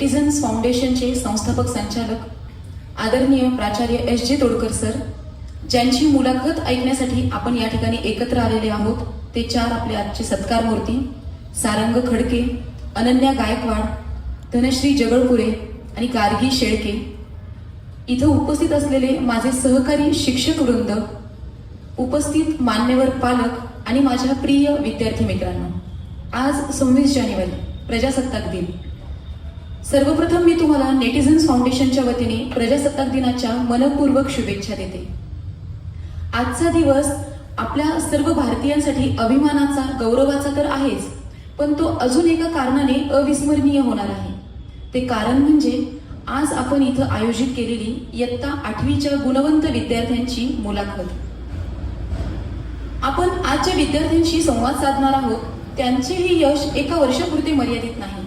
Netizens फाउंडेशनचे संस्थापक संचालक आदरणीय प्राचार्य S.J. तोडकर सर, ज्यांची मुलाखत ऐकण्यासाठी आपण या ठिकाणी एकत्र आलेले आहोत, ते चार आपले आजचे सत्कार मूर्ती सारंग खडके, अनन्या गायकवाड, धनश्री जगळपुरे आणि गार्गी शेळके. इथं उपस्थित असलेले माझे सहकारी शिक्षक वृंद, उपस्थित मान्यवर पालक आणि माझ्या प्रिय विद्यार्थी मित्रांनो, आज 26 जानेवारी प्रजासत्ताक दिन. सर्वप्रथम मी तुम्हाला नेटिझन्स फाउंडेशनच्या वतीने प्रजासत्ताक दिनाच्या मनपूर्वक शुभेच्छा देते. आजचा दिवस आपल्या सर्व भारतीयांसाठी अभिमानाचा, गौरवाचा तर आहेच, पण तो अजून एका कारणाने अविस्मरणीय होणार आहे. ते कारण म्हणजे आज आपण इथं आयोजित केलेली इयत्ता 8वीच्या गुणवंत विद्यार्थ्यांची मुलाखत. आपण आजच्या विद्यार्थ्यांशी संवाद साधणार आहोत. त्यांचे हे यश एका वर्षापुरते मर्यादित नाही,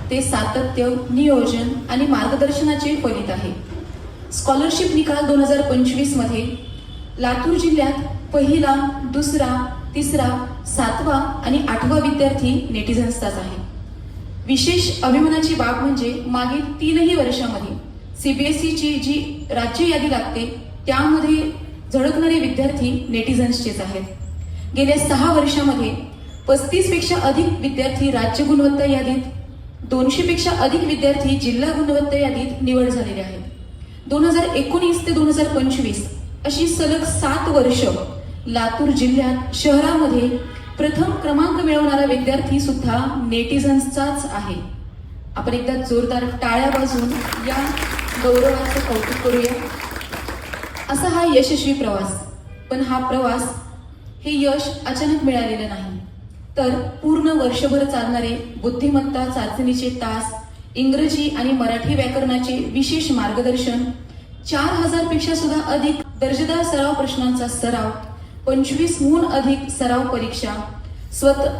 ते सातत्य, नियोजन आणि मार्गदर्शनाचे फलित आहे. स्कॉलरशिप निकाल 2025 मध्ये लातूर जिल्ह्यात पहिला, दुसरा, तिसरा, 7वा आणि 8वा विद्यार्थी नेटिझन्सचाच आहे. विशेष अभिमानाची बाब म्हणजे मागील 3ही वर्षामध्ये CBSEची जी राज्य यादी लागते त्यामध्ये झळकणारे विद्यार्थी नेटिझन्सचेच आहेत. गेल्या 6 वर्षामध्ये 35 पेक्षा अधिक विद्यार्थी राज्य गुणवत्ता यादीत, 200 पेक्षा अधिक विद्यार्थी जिल्हा गुणवत्ता यादीत निवड झालेले आहेत. 2019 ते 2025 अशी सलग 7 वर्ष लातूर जिल्ह्यात शहरामध्ये प्रथम क्रमांक मिळवणारा विद्यार्थी सुद्धा नेटिझन्सचाच आहे. आपण एकदा जोरदार टाळ्या वाजवून या गौरवाचं कौतुक करूया. असा हा यशस्वी प्रवास. पण हा प्रवास, हे यश अचानक मिळालेलं नाही, तर पूर्ण वर्षभर चालणारे बुद्धिमत्ता चाचणीचे तास, इंग्रजी आणि मराठी व्याकरणाचे विशेष मार्गदर्शन, 4000 पेक्षा सुद्धा अधिक दर्जेदार सराव प्रश्नांचा सराव, 25हून अधिक सराव परीक्षा,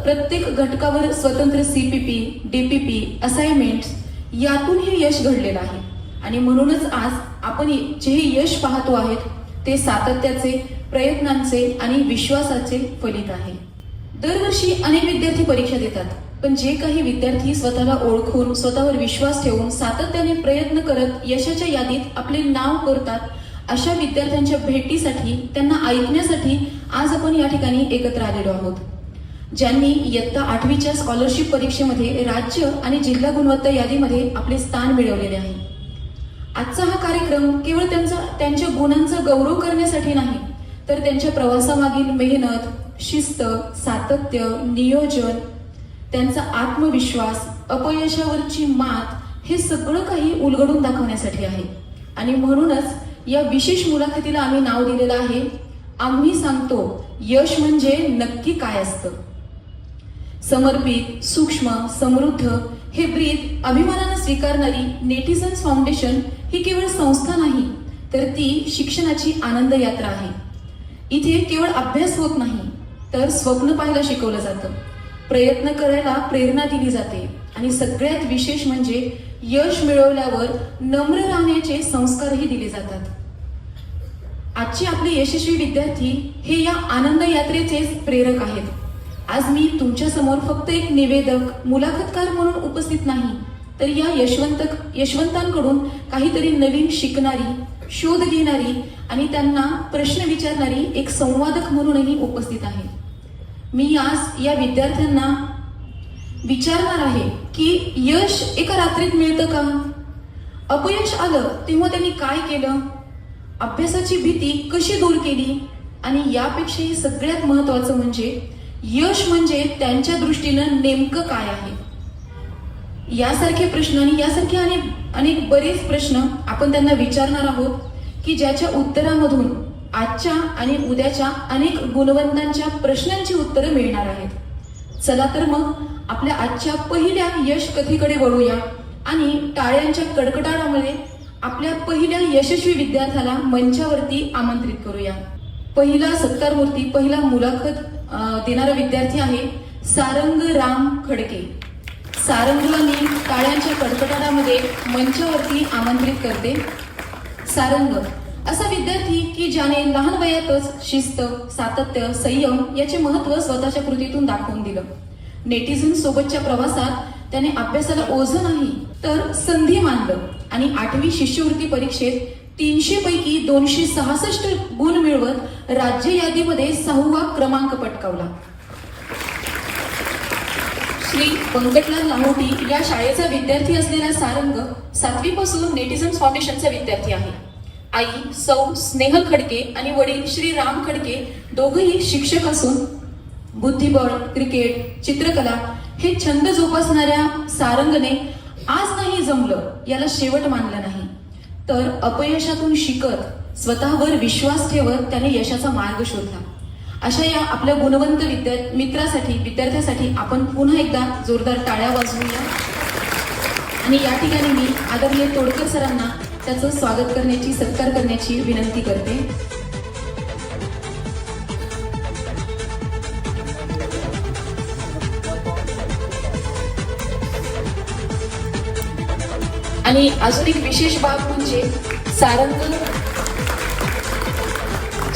प्रत्येक घटकावर स्वतंत्र CPP, DPP, असाइनमेंट्स, यातून हे यश घडलेलं आहे. आणि म्हणूनच आज आपण जे यश पाहतो आहेत ते सातत्याचे, प्रयत्नांचे आणि विश्वासाचे फलित आहे. दरवर्षी अनेक विद्यार्थी परीक्षा देतात, पण जे काही विद्यार्थी स्वतःला ओळखून, स्वतःवर विश्वास ठेवून सातत्याने प्रयत्न करत यशाच्या यादीत आपले नाव करतात, अशा विद्यार्थ्यांच्या भेटीसाठी, त्यांना ऐकण्यासाठी आज आपण या ठिकाणी एकत्र आलेलो आहोत. ज्यांनी इयत्ता 8वीच्या स्कॉलरशिप परीक्षेमध्ये राज्य आणि जिल्हा गुणवत्ता यादीमध्ये आपले स्थान मिळवलेले आहे. आजचा हा कार्यक्रम केवळ त्यांच्या गुणांचा गौरव करण्यासाठी नाही, तर त्यांच्या प्रवासामागील मेहनत, शिस्त, सातत्य, नियोजन, त्यांचा आत्मविश्वास, अपयशावरची मात, हे सगळं काही उलगडून दाखवण्यासाठी आहे. आणि म्हणूनच या विशेष मुलाखतीला आम्ही नाव दिलेलं आहे, आम्ही सांगतो यश म्हणजे नक्की काय असतं. समर्पित, सूक्ष्म, समृद्ध हे ब्रीद अभिमानानं स्वीकारणारी नेटिझन्स फाउंडेशन ही केवळ संस्था नाही, तर ती शिक्षणाची आनंद यात्रा आहे. इथे केवळ अभ्यास होत नाही, तर स्वप्न पाहायला शिकवलं जातं, प्रयत्न करायला प्रेरणा दिली जाते आणि सगळ्यात विशेष म्हणजे यश मिळवल्यावर नम्र राहण्याचे संस्कारही दिले जातात. आजचे आपले यशस्वी विद्यार्थी हे या आनंद यात्रेचेच प्रेरक आहेत. आज मी तुमच्या समोर फक्त एक निवेदक, मुलाखतकार म्हणून उपस्थित नाही, तर या यशवंतांकडून काहीतरी नवीन शिकणारी, शोध घेणारी आणि त्यांना प्रश्न विचारणारी एक संवादक म्हणूनही उपस्थित आहे. मी आज या विद्यार्थ्यांना विचारणार आहे की यश एका रात्रीत मिळतं का? अपयश आलं तेव्हा त्यांनी काय केलं? अभ्यासाची भीती कशी दूर केली? आणि यापेक्षाही सगळ्यात महत्वाचं म्हणजे यश म्हणजे त्यांच्या दृष्टीनं नेमकं काय आहे? यासारखे प्रश्न आणि यासारखे अनेक बरेच प्रश्न आपण त्यांना विचारणार आहोत, की ज्याच्या उत्तरामधून आजच्या आणि उद्याच्या अनेक गुणवंतांच्या प्रश्नांची उत्तरं मिळणार आहेत. चला तर मग आपल्या आजच्या पहिल्या यश कथेकडे वळूया आणि टाळ्यांच्या कडकडाटामध्ये आपल्या पहिल्या यशस्वी विद्यार्थ्याला मंचावरती आमंत्रित करूया. पहिला सत्कार मूर्ती, पहिला मुलाखत देणारा विद्यार्थी आहे सारंग राम खडके. सारंगला मी टाळ्यांच्या कडकडाटामध्ये मंचावरती आमंत्रित करते. सारंग असा विद्यार्थी की ज्याने लहान वयातच शिस्त, सातत्य, संयम याचे महत्त्व स्वतःच्या कृतीतून दाखवून दिलं. नेटिझन्स सोबतच्या प्रवासात त्याने अभ्यासाला ओझं नाही तर संधी मानलं आणि 8वी शिष्यवृत्ती परीक्षेत 300 पैकी 266 गुण मिळवत राज्य यादीमध्ये 6वा क्रमांक पटकावला. श्री पंकजलाल लाहोटी या शाळेचा विद्यार्थी असलेला सारंग 7वी पासून नेटिझम्स फाउंडेशनचा विद्यार्थी आहे. आई सौ स्नेहल खडके आणि वडील श्री राम खडके दोघंही शिक्षक असून बुद्धिबळ, क्रिकेट, चित्रकला हे छंद जोपासणाऱ्या सारंगने आज नाही जमलं याला शेवट मानलं नाही, तर अपयशातून शिकत स्वतःवर विश्वास ठेवत त्याने यशाचा मार्ग शोधला. अशा या आपल्या गुणवंत विद्यार्थ्यासाठी आपण पुन्हा एकदा जोरदार टाळ्या वाजवूया आणि या ठिकाणी मी आदरणीय तोडकर सरांना त्याचं स्वागत करण्याची, सत्कार करण्याची विनंती करते. आणि अजून एक विशेष बाब म्हणजे सारंग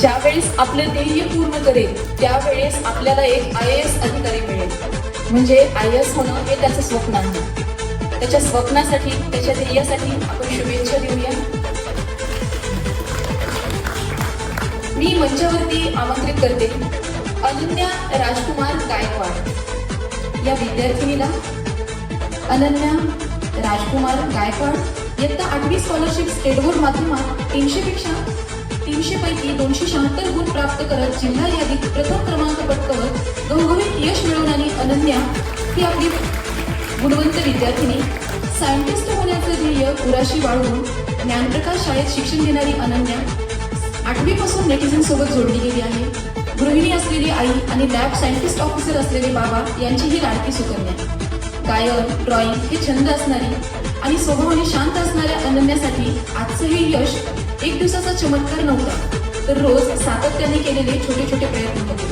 ज्या वेळेस आपलं ध्येय पूर्ण करेल त्यावेळेस आपल्याला एक IAS अधिकारी मिळेल. म्हणजे IAS होणं हे त्याचं स्वप्न आहे. त्याच्या स्वप्नासाठी, त्याच्या ध्येयासाठी आपण शुभेच्छा देऊया. मी मंचावरती आमंत्रित करते अनन्या राजकुमार गायकवाड या विद्यार्थिनीला. अनन्या राजकुमार गायकवाड इयत्ता 8वी स्कॉलरशिप स्टेट बोर्ड माध्यमात 300 पैकी 276 गुण प्राप्त करत जिल्हा यादीत प्रथम क्रमांक पटकावत घवघवीत यश मिळवणारी अनन्या ही आपली गुणवंत विद्यार्थिनी. सायंटिस्ट होण्याचं ध्येय उराशी बाळगून ज्ञानप्रकाश शाळेत शिक्षण देणारी अनन्या 8वी पासून नेटिझन सोबत जोडली गेली आहे. गृहिणी असलेली आई आणि लॅब सायंटिस्ट ऑफिसर असलेले बाबा यांची ही लाडकी सुकन्या. गायन, ड्रॉइंग हे छंद असणारी आणि स्वभावाने शांत असणाऱ्या अनन्यासाठी आजचं हे यश एक दिवसाचा चमत्कार नव्हता, तर रोज सातत्याने केलेले छोटे छोटे प्रयत्न होते.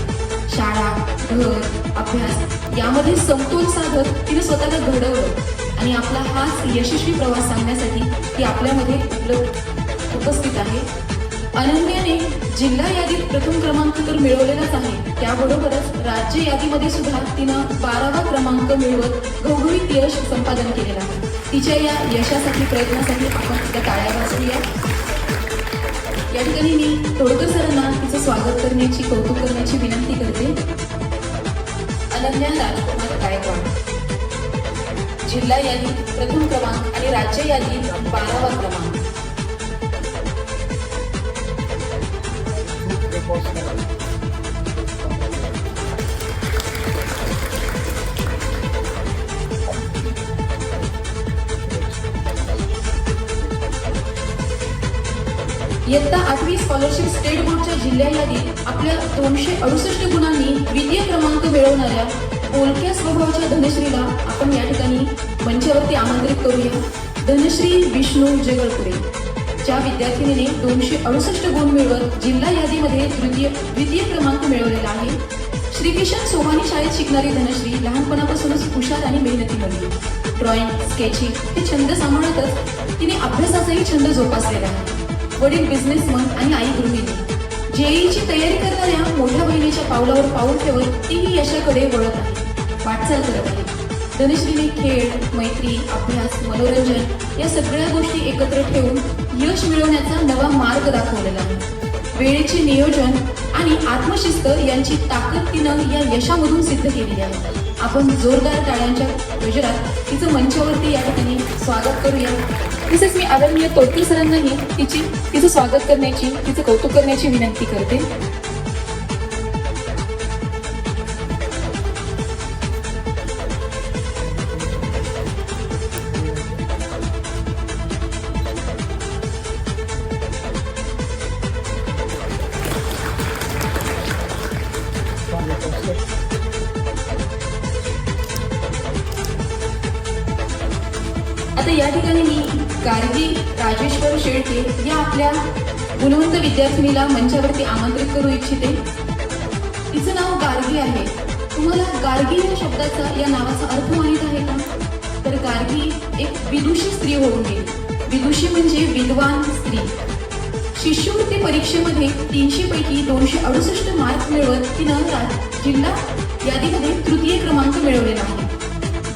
शाळा, घर, अभ्यास यामध्ये समतोल साधत तिने स्वतःला घडवलं आणि आपला हाच यशस्वी प्रवास सांगण्यासाठी ती आपल्यामध्ये उपस्थित आहे. अनन्याने जिल्हा यादीत प्रथम क्रमांक तर मिळवलेलाच आहे, त्याबरोबरच राज्य यादीमध्ये सुद्धा तिनं 12वा क्रमांक मिळवत घवघवीत यश संपादन केलेलं आहे. तिच्या या यशासाठी, प्रयत्नासाठी आपण तिच्या टाळ्या वाजवूया. या ठिकाणी मी तोडकर सरांना तिचं स्वागत करण्याची, कौतुक करण्याची विनंती करते. अनन्या राजकुमार गायकवाड, जिल्हा यादी प्रथम क्रमांक आणि राज्य यादी 12वा क्रमांक. इयत्ता 8वी स्कॉलरशिप स्टेट बोर्डच्या जिल्हा यादीत आपल्या 268 गुणांनी द्वितीय क्रमांक मिळवणाऱ्या बोलक्या स्वभावाच्या धनश्रीला आपण या ठिकाणी मंचावरती आमंत्रित करूया. धनश्री विष्णू जगळपुरे, ज्या विद्यार्थिनीने 268 गुण मिळवत जिल्हा यादीमध्ये द्वितीय क्रमांक मिळवलेला आहे. श्रीकिशन सोमानी शाळेत शिकणारी धनश्री लहानपणापासूनच हुशार आणि मेहनती बनली. ड्रॉइंग, स्केचिंग हे छंद सांभाळतच तिने अभ्यासाचाही छंद जोपासलेला आहे. वडील बिझनेसमन आणि आई गृहिणी. JEEची तयारी करणाऱ्या मोठ्या बहिणीच्या पावलावर पाऊल ठेवत तीही यशाकडे वळत आहे, वाटचाल करत आहे. धनश्रीने खेळ, मैत्री, अभ्यास, मनोरंजन या सगळ्या गोष्टी एकत्र ठेवून यश मिळवण्याचा नवा मार्ग दाखवलेला आहे. वेळेचे नियोजन आणि आत्मशिस्त यांची ताकद तिनं या यशामधून सिद्ध केलेली आहे. आपण जोरदार टाळ्यांच्या गजरात तिचं मंचावरती या ठिकाणी स्वागत करूया. तसेच मी आदरणीय तोडकर सरांनाही तिचं स्वागत करण्याची, तिचं कौतुक करण्याची विनंती करते. आता या ठिकाणी मी गार्गी राजेश्वर शेळके या आपल्या गुणवंत विद्यार्थिनीला मंचावरती आमंत्रित करू इच्छिते. तिचं नाव गार्गी आहे. तुम्हाला गार्गी या शब्दाचा, या नावाचा अर्थ माहीत आहे का? तर गार्गी एक विदुषी स्त्री होऊन गेली. विदुषी म्हणजे विद्वान स्त्री. शिष्यवृत्ती परीक्षेमध्ये 300 पैकी 268 मार्क मिळवत तिनं जिल्हा यादीमध्ये तृतीय क्रमांक मिळवलेला आहे.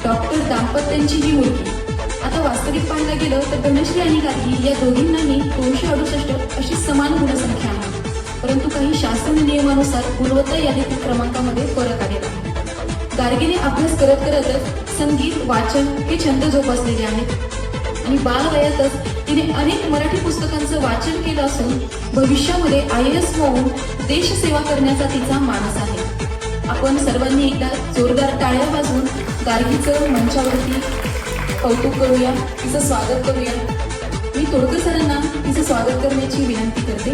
डॉक्टर दाम्पत्यांची ही मुलगी. आता वास्तविक पाहायला गेलं तर धनश्री आणि गार्गी या दोघींनाही 268 अशी समान गुणसंख्या आहे. परंतु काही शासन नियमानुसार गुणवत्ता यादीतील क्रमांकामध्ये फरक आलेला आहे. गार्गीने अभ्यास करत करतच संगीत, वाचन हे छंद जोपासलेले आहेत आणि बालवयातच तिने अनेक मराठी पुस्तकांचं वाचन केलं असून भविष्यामध्ये IAS होऊन देशसेवा करण्याचा तिचा मानस आहे. आपण सर्वांनी एकदा जोरदार टाळ्या वाजवून गार्गीचं मंचावरती कौतुक करूया, तिचं स्वागत करूया. मी तोडकर सरांना तिचं स्वागत करण्याची विनंती करते.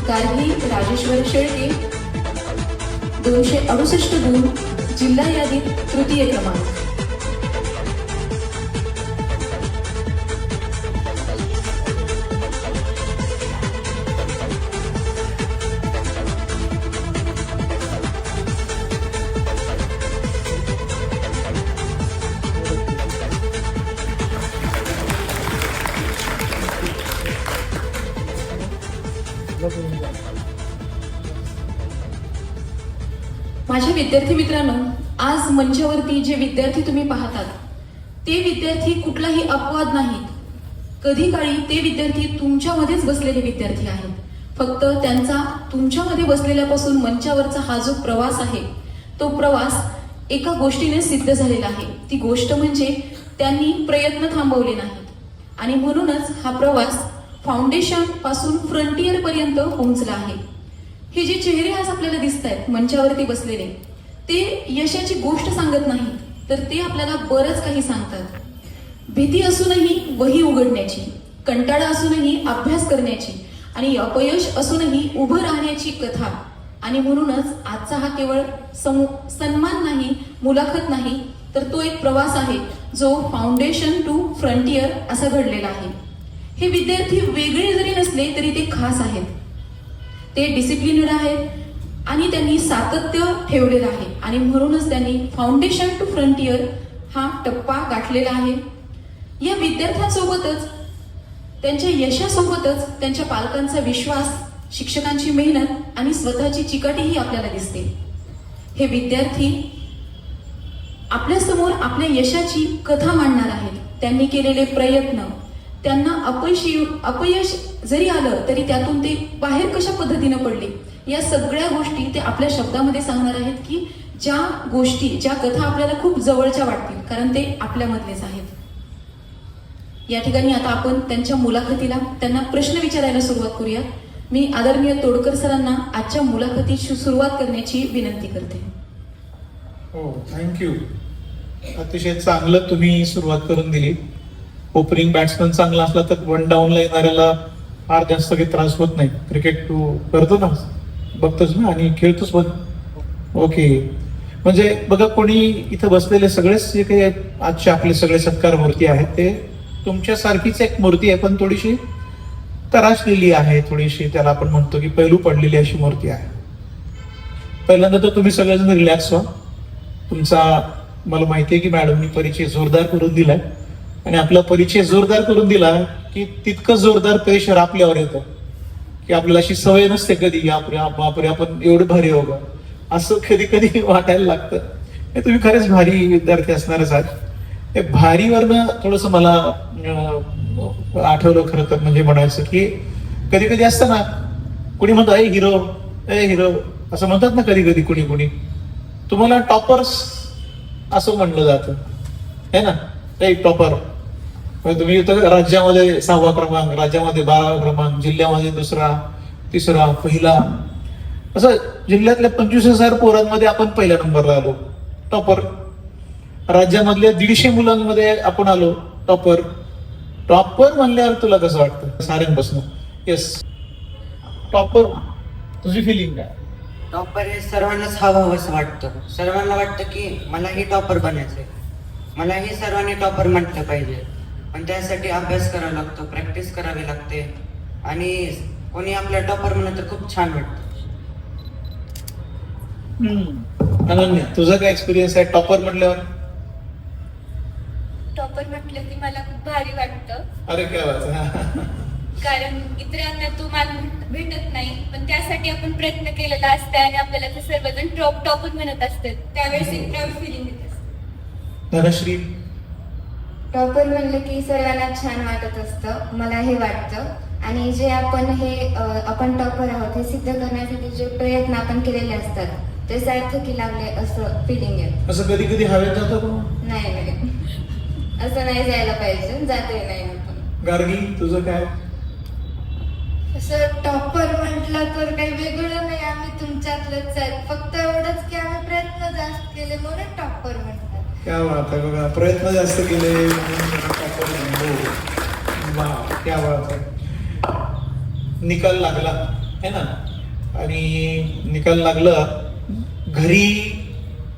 गार्गी राजेश्वर शेळके, 268 गुण, जिल्हा यादीत तृतीय क्रमांक. माझ्या विद्यार्थी मित्रांनो, आज मंचावरती जे विद्यार्थी तुम्ही पाहतात ते विद्यार्थी कुठलाही अपवाद नाहीत. कधी काळी ते विद्यार्थी तुमच्यामध्येच बसलेले विद्यार्थी आहेत. फक्त त्यांचा तुमच्यामध्ये बसलेल्यापासून मंचावरचा हा जो प्रवास आहे तो प्रवास एका गोष्टीने सिद्ध झालेला आहे. ती गोष्ट म्हणजे त्यांनी प्रयत्न थांबवले नाहीत आणि म्हणूनच हा प्रवास फाउंडेशन पासून फ्रंटियर पर्यंत पोहोचला आहे. हे जे चेहरे आज आपल्याला दिसत आहेत मंचावरती बसलेले, ते यशाची गोष्ट सांगत नाहीत, तर ते आपल्याला बरंच काही सांगतात. भीती असूनही वही उघडण्याची, कंटाळा असूनही अभ्यास करण्याची आणि अपयश असूनही उभं राहण्याची कथा. आणि म्हणूनच आजचा हा केवळ सन्मान नाही, मुलाखत नाही, तर तो एक प्रवास आहे जो फाउंडेशन टू फ्रंटियर असा घडलेला आहे. हे विद्यार्थी वेगळे जरी नसले तरी ते खास आहेत. ते डिसिप्लिनड आहेत आणि त्यांनी सातत्य ठेवलेलं आहे आणि म्हणूनच त्यांनी फाउंडेशन टू फ्रंटियर हा टप्पा गाठलेला आहे. या विद्यार्थ्यांसोबतच, त्यांच्या यशासोबतच त्यांच्या पालकांचा विश्वास, शिक्षकांची मेहनत आणि स्वतःची चिकाटीही आपल्याला दिसते. हे विद्यार्थी आपल्या समोर आपल्या यशाची कथा मांडणार आहेत. त्यांनी केलेले प्रयत्न, त्यांना अपयश जरी आलं तरी त्यातून ते बाहेर कशा पद्धतीने पडले, या सगळ्या गोष्टी ते आपल्या शब्दामध्ये सांगणार आहेत की ज्या गोष्टी, ज्या कथा आपल्याला खूप जवळच्या वाटतील, कारण ते आपल्यामधलेच आहेत. या ठिकाणी आता आपण त्यांच्या मुलाखतीला, त्यांना प्रश्न विचारायला सुरुवात करूया. मी आदरणीय तोडकर सरांना आजच्या मुलाखतीची सुरुवात करण्याची विनंती करते. हो, थँक्यू. अतिशय चांगलं तुम्ही सुरुवात करून दिली. ओपनिंग बॅट्समन चांगला असला तर वन डाऊनला येणाऱ्याला फार जास्त काही त्रास होत नाही. क्रिकेट तू करतो ना, बघतोच ना आणि खेळतोच पण. ओके, म्हणजे बघा, कोणी इथं बसलेले सगळेच जे काही आजचे आपले सगळे सत्कार मूर्ती आहेत ते तुमच्यासारखीच एक मूर्ती आहे, पण थोडीशी तराशलेली आहे, थोडीशी त्याला आपण म्हणतो की पैलू पडलेली अशी मूर्ती आहे. पहिल्यांदा तर तुम्ही सगळेजण रिलॅक्स व्हा. तुमचा मला माहिती आहे की मॅडमनी परिचय जोरदार करून दिलाय आणि आपला परिचय जोरदार करून दिला की तितकं जोरदार प्रेशर आपल्यावर येतं की आपल्याला अशी सवय नसते कधी, बापरे आपण एवढं भारी हो का, असं कधी कधी वाटायला लागतं. हे तुम्ही खरेच भारी विद्यार्थी असणारच आहात. हे भारीवरनं थोडस मला आठवलं खरं तर, म्हणजे म्हणायचं की कधी कधी असतं ना, कुणी म्हणतो ए हिरो असं म्हणतात ना कधी कधी कुणी. तुम्हाला टॉपर्स असं म्हणलं जातं है ना, एक टॉपर. तुम्ही राज्यामध्ये 6वा क्रमांक, राज्यामध्ये 12वा क्रमांक, जिल्ह्यामध्ये 2रा, 3रा, पहिला, असं जिल्ह्यातल्या 25,000 पोरांमध्ये आपण पहिल्या नंबरला आलो, टॉपर. राज्यामधल्या 150 मुलांमध्ये आपण आलो, टॉपर. टॉपर म्हणल्यावर तुला कसं वाटतं साऱ्यांपासून? Yes, topper. तुझी फिलिंग काय? टॉपर हे सर्वांनाच हवं असं वाटतं. सर्वांना वाटतं की मलाही टॉपर बनायचंय, मलाही सर्वांनी टॉपर म्हटलं पाहिजे. पण त्यासाठी अभ्यास करावा लागतो, प्रॅक्टिस करावी लागते आणि कोणी आपल्या टॉपर म्हणलं तर खूप छान वाटतं. अनन्या, तुझा काय एक्सपिरियन्स आहे टॉपर म्हटल्यावर? टॉपर म्हटलं की मला खूप भारी वाटतं. अरे काय वाटतं, कारण इतरांना तो मान भेटत नाही, पण त्यासाठी आपण प्रयत्न केलेला असतो आणि आपल्याला ते सर्वजण टॉपर म्हणत असतात. त्यावेळेस एक प्राऊड फिलिंग येत असते. धनश्री. टॉपर म्हणलं की सर्वांना छान वाटत असतं, मला हे वाटतं. आणि जे आपण टॉपर आहोत हे सिद्ध करण्यासाठी जे प्रयत्न आपण केलेले असतात ते सार्थकी लागले असं फिलिंग आहे. असं कधी कधी हवेत जातं का? नाही असं नाही जायला पाहिजे, जाते नाही आपण. गार्गी, तुझं काय? असं टॉपर म्हटलं तर काही वेगळं नाही, आम्ही तुमच्यातलेच आहेत. फक्त एवढंच की आम्ही प्रयत्न जास्त केले म्हणून टॉपर म्हणतात. क्या बात आहे बघा, प्रयत्न जास्त केले म्हणून topper बनलो. वा, क्या बात आहे. निकाल लागला है ना, आणि निकाल लागला घरी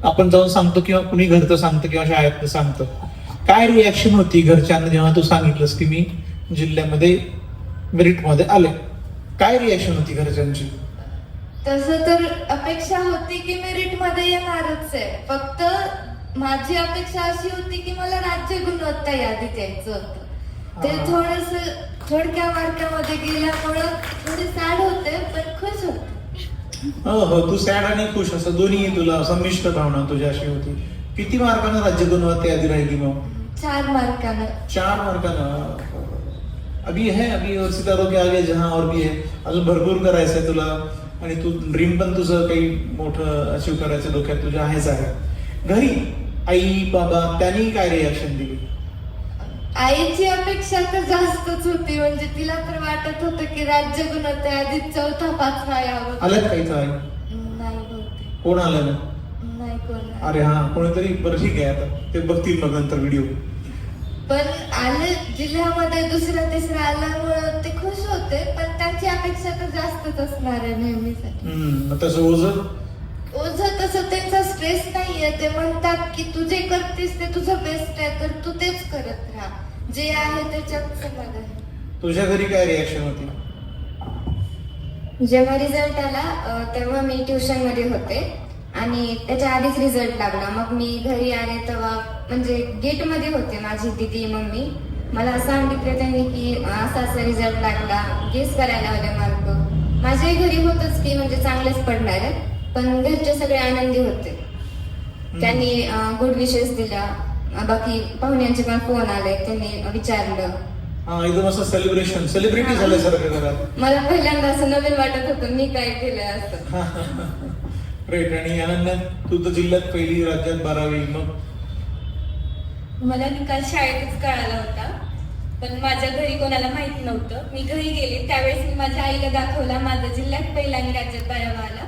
आपण जाऊन सांगतो किंवा कुणी घरचं सांगतं किंवा शाळेतलं सांगतं. काय रिॲक्शन होती घरच्यांना जेव्हा तू सांगितलंस की मी जिल्ह्यामध्ये मेरिटमध्ये आले? काय रिॲक्शन होती घरच्यांची? तसं तर अपेक्षा होती की मेरिट मध्ये येणारच आहे. फक्त माझी अपेक्षा अशी होती की मला राज्य गुणवत्ता यादीत यायचं होतं. ते थोडस थोडक्या मार्कामध्ये गेल्यामुळं थोडे सॅड होते पण खुश होते. हो, तू सॅड आणि खुश असं दोन्ही तुला संमिश्र भावना तुझ्याशी होती. किती मार्कानं राज्य गुणवत्ता यादी राहिली मग? 4 मार्कानं. 4 मार्कानं. अभी है, अभी और सितारों के आगे जहां और भी है. अजून भरपूर करायचंय तुला, आणि तू ड्रीम पण तुझं काही मोठं अचीव करायचं डोक्यात तुझ्या आहेच आहे. घरी आई बाबा त्यांनी काय रिॲक्शन दिली? आईची अपेक्षा तर जास्तच होती, म्हणजे तिला तर वाटत होतं की राज्य गुणवत्ता यादीत 4था 5वा यावं. आलं काही काय? नाही बहुतेक. कोण आलं ना? नाही कोण. अरे हा, कोणीतरी. बरं ठीक आहे, आता ते बघतील मग नंतर व्हिडिओ. पण आले जिल्ह्यामध्ये 2रा 3रा आल्यामुळं ते खुश होते, पण त्यांची अपेक्षा तर जास्तच असणार आहे नेहमीसाठी. मग तसं ओझं ओझं तसं त्यांचा स्ट्रेस नाहीये. ते म्हणतात की तू जे करतेस ते तुझं बेस्ट आहे, तर तू तेच करत राहा, जे आहे त्याच्यात समाधान आहे. तुझ्या घरी काय रिॲक्शन होती? जेव्हा रिझल्ट आला तेव्हा मी ट्युशन मध्ये होते आणि त्याच्या आधीच रिझल्ट लागला. मग मी घरी आले तेव्हा म्हणजे गेट मध्ये होते माझी दीदी मम्मी. मला सांगितलं त्यांनी की असा असा रिझल्ट लागला, गेस करायला हवे मार्क. माझ्याही घरी होतच की म्हणजे चांगलेच पडणार आहेत, पण घरचे सगळे आनंदी होते. त्यांनी गुड विशेस दिल्या. बाकी पाहुण्यांचे पण फोन आले, त्यांनी विचारलं. हा, एकदम असं सेलिब्रिटी झाल्यासारखं घरात. मला पहिल्यांदा असं नवीन वाटत होतं मी काय केलंय असं. राईट. आणि अनन्या, तू तर जिल्ह्यात पहिली, राज्यात 12वी. मग मला निकाल शाळेतच कळाला होता, पण माझ्या घरी कोणाला माहित नव्हतं. मी घरी गेले त्यावेळेस मी माझ्या आईला दाखवला माझा जिल्ह्यात पहिला आणि राज्यात 12वा आला.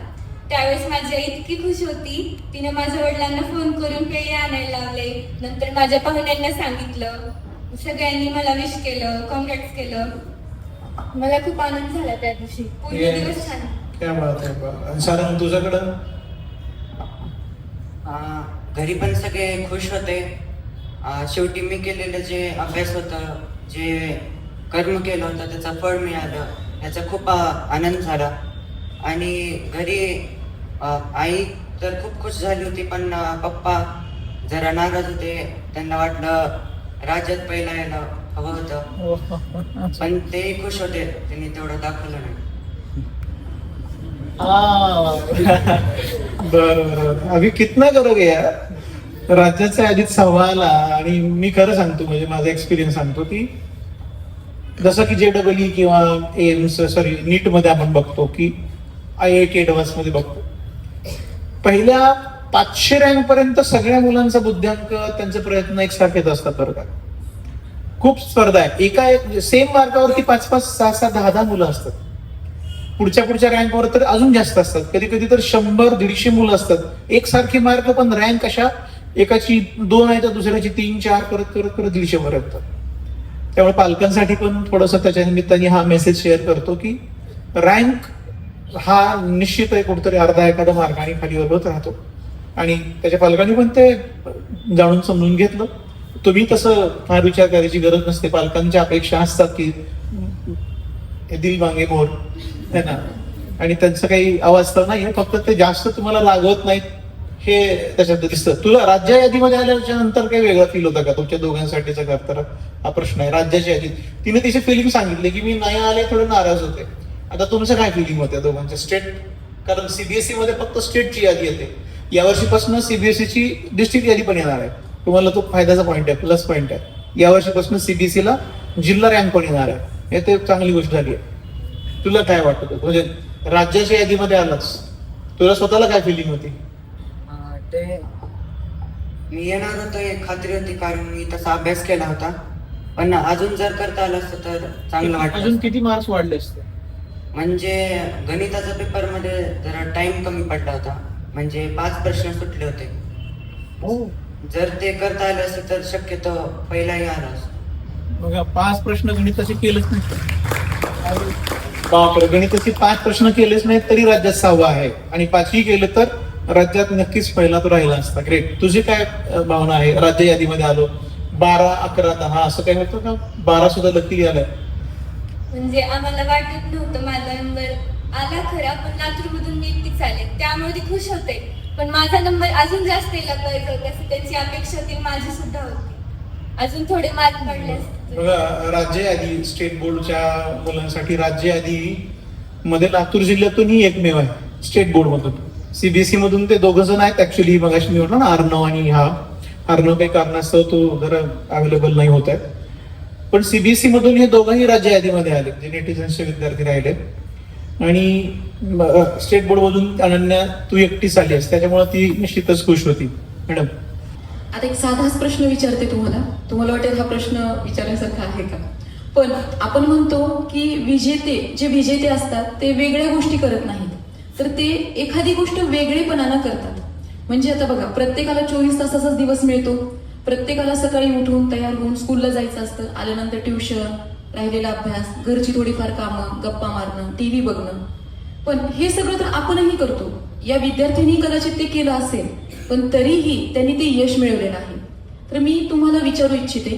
त्यावेळेस माझी आई इतकी खुश होती, तिने माझ्या वडिलांना फोन करून पेढे आणायला लावले. नंतर माझ्या पाहुण्यांना सांगितलं, सगळ्यांनी मला विश केलं, कॉंग्रॅट्स केलं. मला खूप आनंद झाला त्या दिवशी. पूर्ण दिवस छान. क्या बात आहे बा. आणि सारंग, तुझ्याकडं? घरी पण सगळे खुश होते. शेवटी मी केलेलं जे अभ्यास होता, जे कर्म केलं होतं त्याचं फळ मिळालं, याचा खूप आनंद झाला. आणि घरी आई तर खूप खुश झाली होती, पण पप्पा जरा नाराज होते. त्यांना वाटलं राज्यात पहिला यायला हवं होतं, पण तेही खुश होते. त्यांनी तेवढं दाखवलं नाही. बरोबर. अभि कितना करोगे यार. राज्याच्या आधीच 6वा आला. आणि मी खरं सांगतो, म्हणजे माझा एक्सपिरियन्स सांगतो की जसं की JEE किंवा एम्स, सॉरी नीट मध्ये आपण बघतो की IIT ऍडव्हान्स मध्ये बघतो, पहिल्या 500 रँक पर्यंत सगळ्या मुलांचा बुद्ध्यांक, त्यांचे प्रयत्न एकसारखेच असतात बरं का. खूप स्पर्धा आहे. एका सेम मार्कावरती 5-5, 6-6, 10-10 मुलं असतात. पुढच्या रँकवर तर अजून जास्त असतात. कधी कधी तर 100-150 मुलं असतात. एकसारखी मार्क पण रँक अशा एकाची 2 आहे तर दुसऱ्याची 3-4 करत करत करत 150 वर येतात. त्यामुळे पालकांसाठी पण थोडस त्याच्या निमित्ताने हा मेसेज शेअर करतो की रँक हा निश्चित आहे कुठेतरी अर्धा एखादा मार्गाने खाली होत राहतो. आणि त्याच्या पालकांनी पण ते जाणून समजून घेतलं. तुम्ही तसं फार विचार करायची गरज नसते. पालकांच्या अपेक्षा असतात की दिल मागे मोर है ना, आणि त्यांचं काही आवाज तर नाही, फक्त ते जास्त तुम्हाला लागत नाहीत हे त्याच्यात दिसतं. तुला राज्य यादीमध्ये आल्याच्या नंतर काही वेगळा फील होता का तुमच्या दोघांसाठीचा का? तर हा प्रश्न आहे. राज्याच्या यादीत तिने तिचे फिलिंग सांगितले की मी नाही आले, थोडे नाराज होते. आता तुमचं काय फिलिंग होते दोघांचे स्टेट? कारण CBSE मध्ये फक्त स्टेटची यादी येते. यावर्षीपासून CBSE ची डिस्ट्रिक्ट यादी पण येणार आहे. तुम्हाला तो फायद्याचा पॉईंट आहे, प्लस पॉईंट आहे. यावर्षीपासून CBSE ला जिल्हा रँक पण येणार आहे, हे ते चांगली गोष्ट झाली आहे. तुला काय वाटतं, म्हणजे राज्याच्या यादीमध्ये आलाच, तुला स्वतःला काय फिलिंग होती? ते मी येणार होतो एक खात्री होती, कारण मी तसा अभ्यास केला होता. पण अजून जर करता आलं असतं तर चांगलं वाटलं अजून असतं. किती मार्क्स वाढले असते? म्हणजे गणिताच्या पेपरमध्ये जरा टाइम कमी पडला होता, म्हणजे 5 प्रश्न सुटले होते. हो, जर ते करता आलं असतं तर शक्यतो पहिलाही आला असतो. बघा 5 प्रश्न गणिताचे केलेच नाही. बापरे, गणिताचे 5 प्रश्न केलेच नाहीत तरी राज्यात 6वा आहे, आणि 5ही केले तर राज्यात नक्कीच पहिला तो राहिला असता. ग्रेट. तुझी काय भावना आहे? राज्य यादीमध्ये आलो, 12, 11, 10 असं काय होतं का? 12 सुद्धा लकी आलाय. म्हणजे आम्हाला वाटत नव्हतं माझा नंबर आला खरा, पण लातूरमधून मी एकटीच आले, त्यामुळे ती खुश होते. पण माझा नंबर अजून जास्त यायला पाहिजे होता, असं त्यांची अपेक्षा होती, माझी सुद्धा होती. अजून थोडे मार्क पडले असते. बघा, राज्य यादी स्टेट बोर्डच्या मुलांसाठी राज्य यादी मध्ये लातूर जिल्ह्यातूनही एकमेव आहे स्टेट बोर्ड मधून. CBSE मधून ते 2 जण आहेत ऍक्च्युली. मगाशी मी म्हटलं ना अर्णव आणि अर्णव काही कारणास्तव तो जरा अवेलेबल नाही होत आहे, पण CBSE मधून हे दोघंही राज्य यादीमध्ये आले, जे नेटिझन्सचे विद्यार्थी राहिले. आणि स्टेट बोर्ड मधून अनन्या तू एकटीच आली आहेस, त्याच्यामुळे ती निश्चितच खुश होती. मॅडम, आता एक साधाच प्रश्न विचारते तुम्हाला. तुम्हाला वाटेल हा प्रश्न विचारण्यासारखा आहे का? पण आपण म्हणतो की जे विजेते असतात ते वेगळ्या गोष्टी करत नाहीत, तर ते एखादी गोष्ट वेगळेपणानं करतात. म्हणजे आता बघा, प्रत्येकाला 24 तासाचाच दिवस मिळतो. प्रत्येकाला सकाळी उठून तयार होऊन स्कूलला जायचं असतं, आल्यानंतर ट्युशन, राहिलेला अभ्यास, घरची थोडीफार कामं, गप्पा मारणं, TV बघणं. पण हे सगळं तर आपणही करतो. या विद्यार्थ्यांनी कदाचित ते केलं असेल, पण तरीही त्यांनी ते यश मिळवलेलं आहे. तर मी तुम्हाला विचारू इच्छिते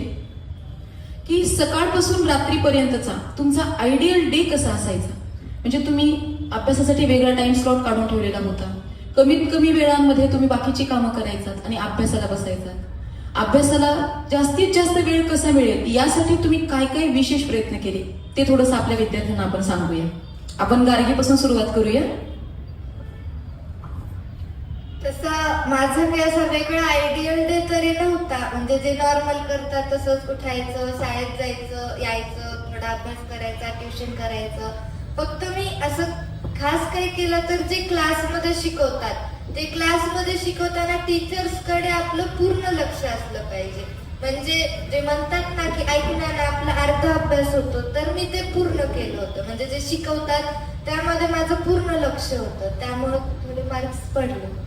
की सकाळपासून रात्रीपर्यंतचा तुमचा आयडियल डे कसा असायचा? म्हणजे तुम्ही अभ्यासासाठी वेगळा टाइम स्लॉट काढून ठेवलेला होता, कमीत कमी वेळांमध्ये तुम्ही बाकीची कामं करायचात आणि अभ्यासाला बसायचात. अभ्यासाला जास्तीत जास्त वेळ कसा मिळेल यासाठी तुम्ही काय काय विशेष प्रयत्न केले ते थोडंसं आपल्या विद्यार्थ्यांना आपण सांगूया. आपण गार्गीपासून सुरुवात करूया. तसा माझा काही असा वेगळा आयडियल डे तरी नव्हता. म्हणजे जे नॉर्मल करतात तसंच उठायचं, शाळेत जायचं, यायचं, थोडा अभ्यास करायचा, ट्युशन करायचं. फक्त मी असं खास काही केलं तर जे क्लासमध्ये शिकवतात, ते क्लासमध्ये शिकवताना टीचर्सकडे आपलं पूर्ण लक्ष असलं पाहिजे. म्हणजे जे म्हणतात ना की ऐकण्याला आपला अर्धा अभ्यास होतो, तर मी ते पूर्ण केलं होतं. म्हणजे जे शिकवतात त्यामध्ये माझं पूर्ण लक्ष होतं, त्यामुळे थोडे मार्क्स पडले.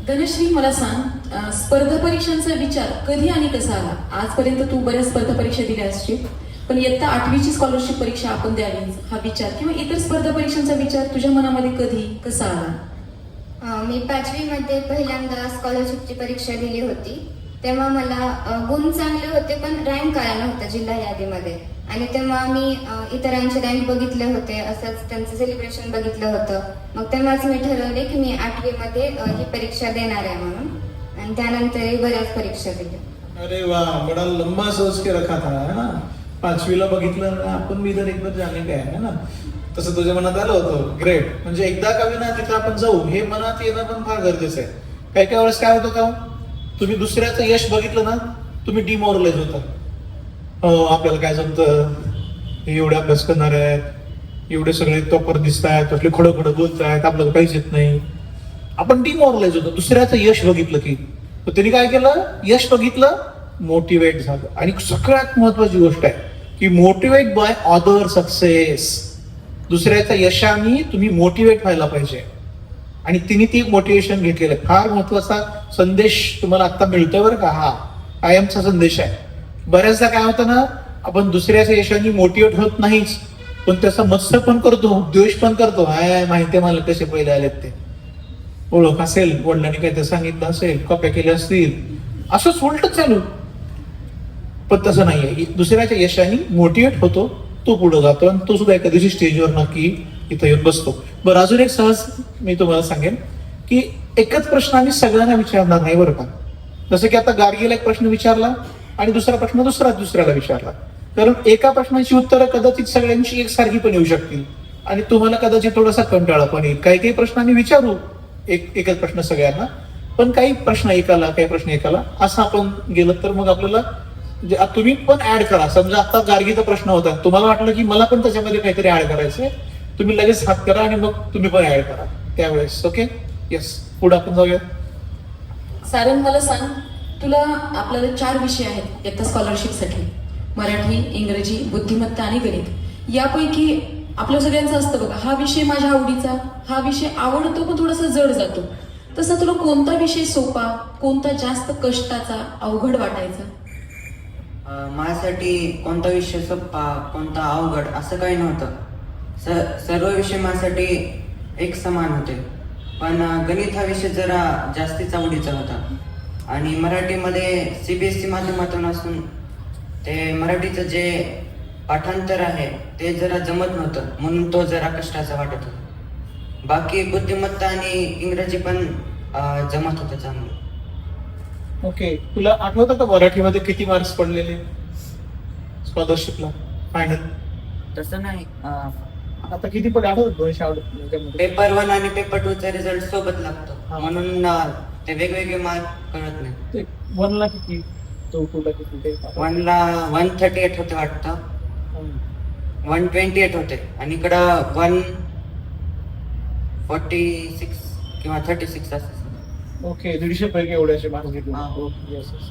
धनश्री, मला सांग, स्पर्धा परीक्षांचा विचार कधी आणि कसा आला? आजपर्यंत तू बऱ्याच स्पर्धा परीक्षा दिल्या असतील, पण इयत्ता 8वीची स्कॉलरशिप परीक्षा आपण द्यावी हा विचार किंवा इतर स्पर्धा परीक्षांचा विचार तुझ्या मनामध्ये कधी कसा आला? मी 5वी मध्ये पहिल्यांदा स्कॉलरशिपची परीक्षा दिली होती. तेव्हा मला गुण चांगले होते, पण रँक आला नव्हता जिल्हा यादीमध्ये. आणि तेव्हा मी इतरांचे रँक बघितले होते, असंच त्यांचं सेलिब्रेशन बघितलं होतं. मग तेव्हाच मी ठरवले की मी 8वी मध्ये ही परीक्षा देणार आहे म्हणून. आणि त्यानंतरही बऱ्याच परीक्षा दिल्या. अरे वा, बडा लंबा सोच के रखा था, है ना. 5वीला बघितलं ना आपण, मी इधर एक बार जाने का है ना, तसं तुझ्या मनात आलं होतं. ग्रेट. म्हणजे एकदा का विना तिथं आपण जाऊ हे मनात येणं पण फार गरजेचं आहे. काही काही वेळेस काय होतं का, तुम्ही दुसऱ्याचं यश बघितलं ना, तुम्ही डिमोरलाइज होता. आपल्याला काय जमतं, हे एवढे अभ्यास करणार आहेत, एवढे सगळे टॉपर दिसत आहेत, आपले खडं बोलतायत, आपल्याला काहीच येत नाही. आपण डिमोरलाइज होतो दुसऱ्याचं यश बघितलं की. तर त्यांनी काय केलं, यश बघितलं, मोटिवेट झालं. आणि सगळ्यात महत्वाची गोष्ट आहे की मोटिवेट बाय अदर सक्सेस. दुसऱ्याच्या यशाने तुम्ही मोटिवेट व्हायला पाहिजे. आणि तिने ती मोटिवेशन घेतलेलं आहे. फार महत्वाचा संदेश तुम्हाला आता मिळतोय बरं का. हा कायमचा संदेश आहे. बऱ्याचदा काय होतं ना, आपण दुसऱ्याच्या यशाने मोटिवेट होत नाहीच, पण त्याचा मत्सर पण करतो, द्वेष पण करतो. हाय, माहितीये मला कसे पहिले आलेत ते, ओळख असेल, वडिलांनी काहीतरी सांगितलं असेल, कॉप्या केल्या असतील, असंच उलट चालू. पण तसं नाहीये. दुसऱ्याच्या यशाने मोटिवेट होतो, तो पुढे जातो, आणि तो सुद्धा एका दिवशी स्टेजवर नक्की इथं येऊन बसतो. बरं, अजून एक सहज मी तुम्हाला सांगेन की एकच प्रश्न आम्ही सगळ्यांना विचारणार नाही बरं का. जसं की आता गार्गीला एक प्रश्न विचारला आणि दुसरा प्रश्न दुसऱ्याला विचारला, कारण एका प्रश्नाची उत्तरं कदाचित सगळ्यांची एकसारखी पण येऊ शकतील आणि तुम्हाला कदाचित थोडासा कंटाळा पण येईल. काही काही प्रश्न आम्ही विचारू एकच प्रश्न सगळ्यांना, पण काही प्रश्न एकाला काही प्रश्न एकाला असं आपण गेलं तर मग आपल्याला तुम्ही पण ऍड करा. समजा आता गार्गीचा प्रश्न होता, तुम्हाला वाटलं की मला पण त्याच्यामध्ये काहीतरी ऍड करायचंय, तुम्ही लगेच हात करा आणि मग तुम्ही पण ऍड करा त्यावेळेस. ओके, येस, पुढे आपण जाऊया. सारंग, मला सांग, तुला आपल्याला 4 विषय आहेत इयत्ता स्कॉलरशिपसाठी: मराठी, इंग्रजी, बुद्धिमत्ता आणि गणित. यापैकी आपल्या सगळ्यांचं असतं बघा, हा विषय माझ्या आवडीचा, हा विषय आवडतो पण थोडासा जड जातो. तसा तुला कोणता विषय सोपा, कोणता जास्त कष्टाचा, अवघड वाटायचा? माझ्यासाठी कोणता विषय सोपा कोणता अवघड असं काही नव्हतं. सर्व विषय माझ्यासाठी एक समान होते. पण गणित हा विषय जरा जास्तीच आवडीचा होता. आणि मराठीमध्ये CBSE माध्यमातून असून ते मराठीचं जे पाठांतर आहे ते जरा जमत नव्हतं, म्हणून तो जरा कष्टाचा वाटत होता. बाकी बुद्धिमत्ता आणि इंग्रजी पण जमत होतं चांगलं. ओके, तुला आठवतं का मराठीमध्ये किती मार्क्स पडलेले स्कॉलरशिपला फायनल? तसं नाही, आता किती पडले आठवत? 200 आवडत. पेपर 1 आणि पेपर 2 चा रिझल्ट सोबत लागतो, हा. म्हणून ते वेगवेगळे मार्क कळत नाही. ते 1 ला किती, तो 2 ला किती ते? 1 ला 138 होते वाटतं, 128 होते, आणि इकडं 146 किंवा 36 असं. ओके, 150 पैकी एवढ्याचे मार्क्स घेतले. हा. Okay, yes, yes.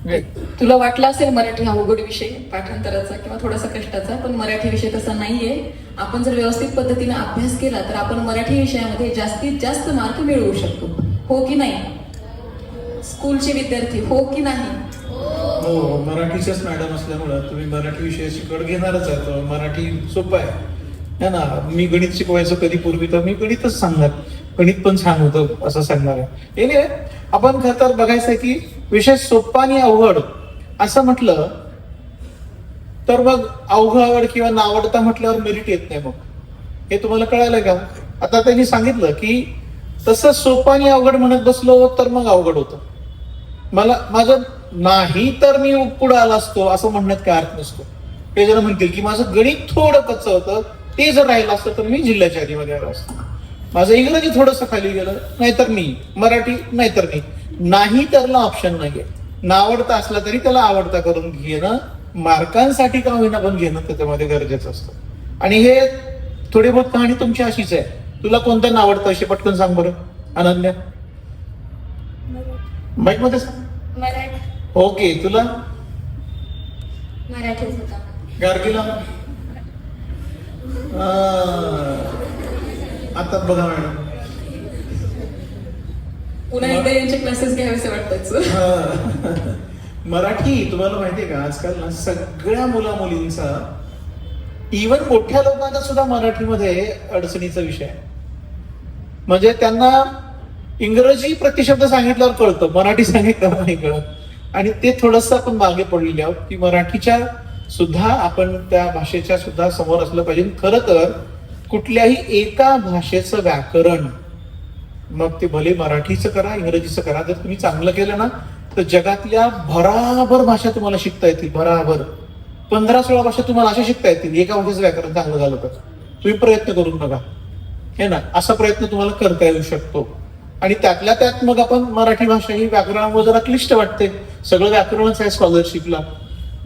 Great. तुला वाटला असेल मराठी हा अवघड विषय पाठांतराचा किंवा थोडासा कष्टाचा, पण मराठी विषय तसा नाहीये. आपण जर व्यवस्थित पद्धतीने अभ्यास केला तर आपण मराठी विषयामध्ये जास्तीत जास्त मार्क मिळवू शकतो. हो की नाही स्कूलचे विद्यार्थी? हो की नाही? हो, मराठीच्याच मॅडम असल्यामुळं तुम्ही मराठी विषयाची कड घेणारच आहे. तर मराठी सोपं आहे है ना. मी गणित शिकवायचो कधी पूर्वी, तर मी गणितच सांगणार, गणित पण छान होतं असं सांगणार आहे. एनिवे, आपण खरं तर बघायचं आहे की विषय सोपा आणि अवघड असं म्हटलं तर मग अवघड किंवा नावडता म्हटल्यावर मेरिट येत नाही. मग हे तुम्हाला कळालं का? आता त्यांनी सांगितलं की तसं सोपा आणि अवघड म्हणत बसलो तर मग अवघड होतं. मला माझं नाही तर मी पुढे आला असतो असं म्हणण्यात काय अर्थ नसतो. ते जर म्हणतील की माझं गणित थोडं कच्चं होतं, ते जर राहिलं असतं तर मी जिल्ह्याच्या यादीमध्ये आलो असतो. माझं इंग्रजी थोडंसं खाली गेलं, नाहीतर मी मराठी, नाहीतर मी नाही तरला ऑप्शन नाहीये. नावडता असला तरी त्याला आवडता करून घेणं, मार्कांसाठी का होईना पण घेणं त्याच्यामध्ये गरजेचं असतं. आणि हे थोडी बहुत कहाणी तुमची अशीच आहे. तुला कोणतं नावडतं असे पटकन सांग बरं अनन्या. माईक मध्ये सांग. मराठी. ओके, तुला? मराठीच होता. गार्गीला? आता बघा मॅडम, पुन्हा एकदा यांचे क्लासेस घ्यावेसे वाटतात. मराठी तुम्हाला माहितीये का आजकाल ना सगळ्या मुला मुलींचा, इव्हन मोठ्या लोकांचा सुद्धा मराठीमध्ये अडचणीचा विषय आहे. म्हणजे त्यांना इंग्रजी प्रतिशब्द सांगितल्यावर कळतं, मराठी सांगितल्यावर नाही कळत. आणि ते थोडंसं आपण मागे पडलेले आहोत की मराठीच्या सुद्धा आपण त्या भाषेच्या सुद्धा समोर असलं पाहिजे. खरं तर कुठल्याही एका भाषेचं व्याकरण, मग ते भले मराठीचं करा इंग्रजीचं करा, जर तुम्ही चांगलं केलं ना तर जगातल्या भराभर भाषा तुम्हाला शिकता येतील. भराभर 15-16 भाषा तुम्हाला अशा शिकता येतील एका भाषेचं व्याकरण चांगलं झालं तर. तुम्ही प्रयत्न करून बघा हे ना, असा प्रयत्न तुम्हाला करता येऊ शकतो. आणि त्यातल्या त्यात मग आपण मराठी भाषा ही व्याकरणामुळे जरा क्लिष्ट वाटते. सगळं व्याकरणच आहे स्कॉलरशिपला.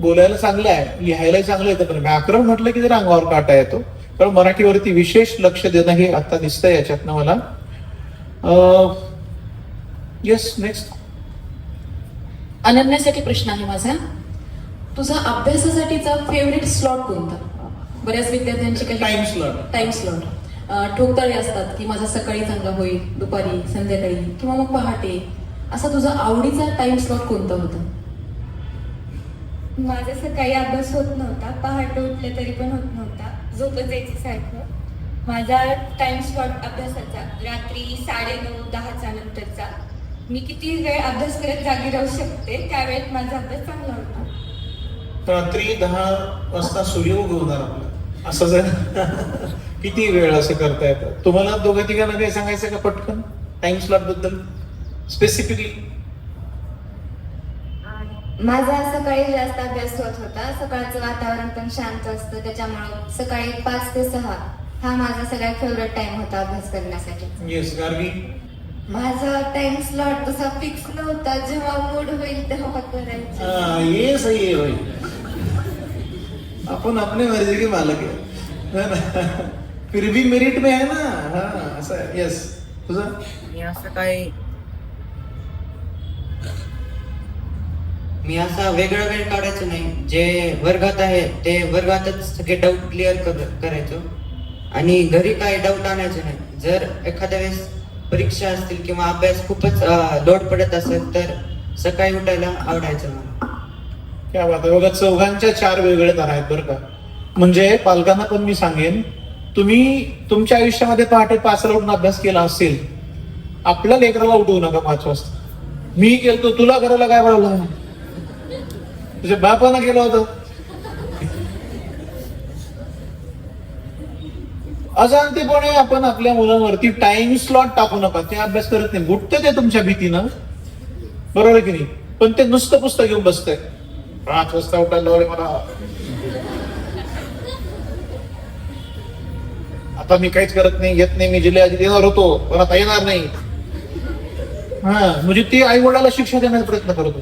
बोलायला चांगलं आहे, लिहायला चांगलं येतं, पण व्याकरण म्हटलं की जरा अंगावर काटा येतो. कारण मराठीवरती विशेष लक्ष देणं हे आता दिसतंय याच्यातनं मला. Yes, next. अनन्यासाठी प्रश्न आहे माझा. तुझा अभ्यासासाठीचा फेवरेट स्लॉट कोणता? बऱ्याच विद्यार्थ्यांचे काही टाइम स्लॉट. टाइम स्लॉट ठोकताळे असतात की माझा सकाळी चांगला होईल, दुपारी, संध्याकाळी किंवा मग पहाटे. असा तुझा आवडीचा टाइम स्लॉट कोणता होता? माझा सकाळी अभ्यास होत नव्हता, पहाटे उठले तरी पण होत नव्हता, झोपच यायची सारखं. माझा टाइम स्लॉट अभ्यासाचा रात्री 9:30-10च्या नंतरचा. मी किती वेळ अभ्यास करत जागी राहू शकते, त्यावेळेत माझा अभ्यास चांगला होता. रात्री 10 वाजता सूर्य उगवणार आपला, असंच आहे. किती वेळ असं करता येतं? तुम्हाला दोघं तिघांना काही सांगायचं का पटकन टाइम स्लॉट बद्दल स्पेसिफिकली? माझा सकाळी जास्त अभ्यास होत होता. सकाळचं वातावरण पण शांत असतं, त्याच्यामुळं सकाळी 5 ते 6 हा माझा सगळ्यात फेवरेट टाइम होता अभ्यास करण्यासाठी. येस, गार्गी? माझा टाइम स्लॉट तसा फिक्स नव्हता, जेव्हा मूड होईल तेव्हा करायचं. ये सही है भाई, अपन अपने मर्जी के मालक है ना. फिर भी मेरिट में है ना. हाँ असं आहे. येस तुझं. मी असा वेगळा वेळ काढायचो नाही. जे वर्गात आहे ते वर्गातच सगळे डाऊट क्लिअर करायचो आणि घरी काही डाऊट आणायचो नाही. जर एखाद्या वेळेस परीक्षा असतील किंवा अभ्यास खूपच लोड पडत असेल तर सकाळी उठायला आवडायचं मला. क्या बात आहे. बघा, चौघांच्या 4 वेगळे दार आहेत बरं का. म्हणजे पालकांना पण मी सांगेन, तुम्ही तुमच्या आयुष्यामध्ये पहाटे 5 उठून अभ्यास केला असेल, आपल्या लेकराला उठवू नका 5 वाजता. मी केलतो, तुला करायला काय प्रॉब्लेम? तुझ्या बापानं केलं होतं. अजाणतेपणे आपण आपल्या मुलांवरती टाइम स्लॉट टाकू नका. ते अभ्यास करत नाही, उठतं ते तुमच्या भीतीनं, बरोबर की नाही? पण ते नुसतं पुस्तक घेऊन बसतंय. 5 वाजता उठायला लावले मला, आता मी काहीच करत नाही, येत नाही. मी जिल्ह्यात येणार होतो पण आता येणार नाही. हा, म्हणजे ती आई वडिलाला शिक्षा देण्याचा प्रयत्न करतो.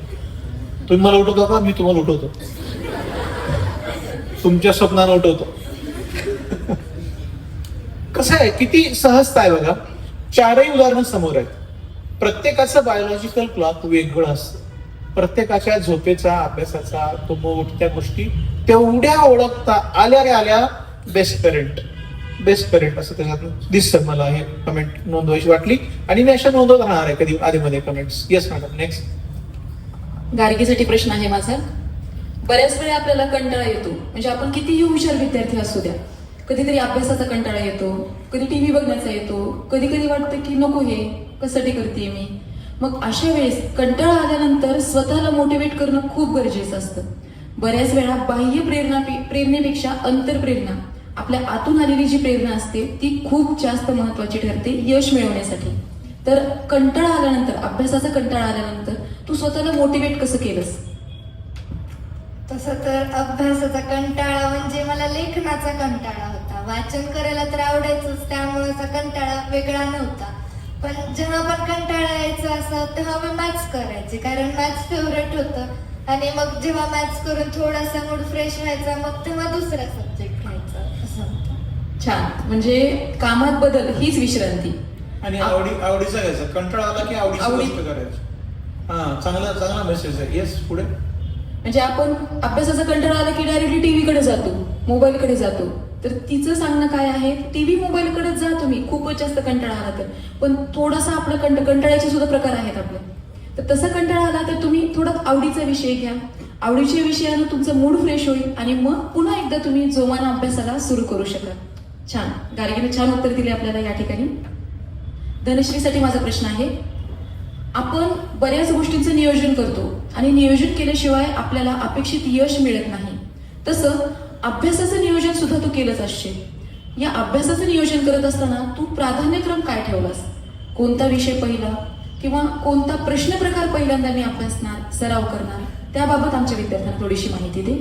तुम्ही मला उठवतो का? मी तुम्हाला उठवतो, तुमच्या स्वप्नाला उठवतो. कसं आहे, किती सहजता आहे बघा. 4ही उदाहरणं समोर आहेत. प्रत्येकाचं बायोलॉजिकल क्लॉक वेगळं असतं. प्रत्येकाच्या झोपेचा, अभ्यासाचा, तो उठत्या गोष्टी तेवढ्या ओळखता आल्या रे आल्या बेस्ट पेरेंट असं त्याच्यात दिसतं. मला हे कमेंट नोंदवायची वाटली आणि मी अशा नोंदवत राहणार आहे कधी आधीमध्ये कमेंट्स. Yes madam, next. गार्गीसाठी प्रश्न आहे माझा. बऱ्याच वेळा आपल्याला कंटाळा येतो, म्हणजे आपण कितीही हुशार विद्यार्थी असू द्या, कधीतरी अभ्यासाचा कंटाळा येतो, कधी टीव्ही बघण्याचा येतो, कधी कधी वाटतं की नको हे कशासाठी करते मी. मग अशा वेळेस कंटाळा आल्यानंतर स्वतःला मोटिवेट करणं खूप गरजेचं असतं. बऱ्याच वेळा बाह्य प्रेरणेपेक्षा अंतरप्रेरणा, आपल्या आतून आलेली जी प्रेरणा असते ती खूप जास्त महत्वाची ठरते यश मिळवण्यासाठी. तर कंटाळा आल्यानंतर, अभ्यासाचा कंटाळा आल्यानंतर तू स्वतःला मोटिवेट कसं केलंस? तसं तर अभ्यासाचा कंटाळा म्हणजे मला लेखनाचा कंटाळा होता. वाचन करायला तर आवडायचंच, त्यामुळे असा कंटाळा वेगळा नव्हता. पण जेव्हा पण कंटाळा यायचा असं तेव्हा मी मॅथ्स करायचे, कारण मॅथ्स फेवरेट होतं. आणि मग जेव्हा मॅथ्स करून थोडासा मूड फ्रेश व्हायचा, मग तेव्हा दुसरा सब्जेक्ट घ्यायचा, असं होतं. छान. म्हणजे कामात बदल हीच विश्रांती. आणि आवडीचा घ्यायचा. कंटाळा आला की आवडीची गोष्ट करायची. हा, चांगला मेसेज आहे. येस, पुढे. म्हणजे आपण अभ्यासाचा कंटाळा आला की डायरेक्टली टीव्हीकडे जातो, मोबाईलकडे जातो. तर तिचं सांगणं काय आहे, टीव्ही मोबाईलकडेच जा तुम्ही, खूपच जास्त कंटाळा आला तर. पण थोडासा आपलं कंटाळ्याचे सुद्धा प्रकार आहेत आपले. तर तसा कंटाळा आला तर तुम्ही थोडा आवडीचा विषय घ्या. आवडीच्या विषयानं तुमचं मूड फ्रेश होईल आणि मग पुन्हा एकदा तुम्ही जोमानं अभ्यासाला सुरू करू शकाल. छान. गार्गीने छान उत्तर दिले आपल्याला या ठिकाणी. धनश्रीसाठी माझा प्रश्न आहे. आपण बऱ्याच गोष्टींचं नियोजन करतो आणि नियोजन केल्याशिवाय आपल्याला अपेक्षित यश मिळत नाही. तसं अभ्यासाचं नियोजन सुद्धा तू केलंच असशील. या अभ्यासाचं नियोजन करत असताना तू प्राधान्यक्रम काय ठेवलास? कोणता विषय पहिला किंवा कोणता प्रश्न प्रकार पहिल्यांदा मी अभ्यासणार, सराव करणार, त्याबाबत आमच्या विद्यार्थ्यांना थोडीशी माहिती दे.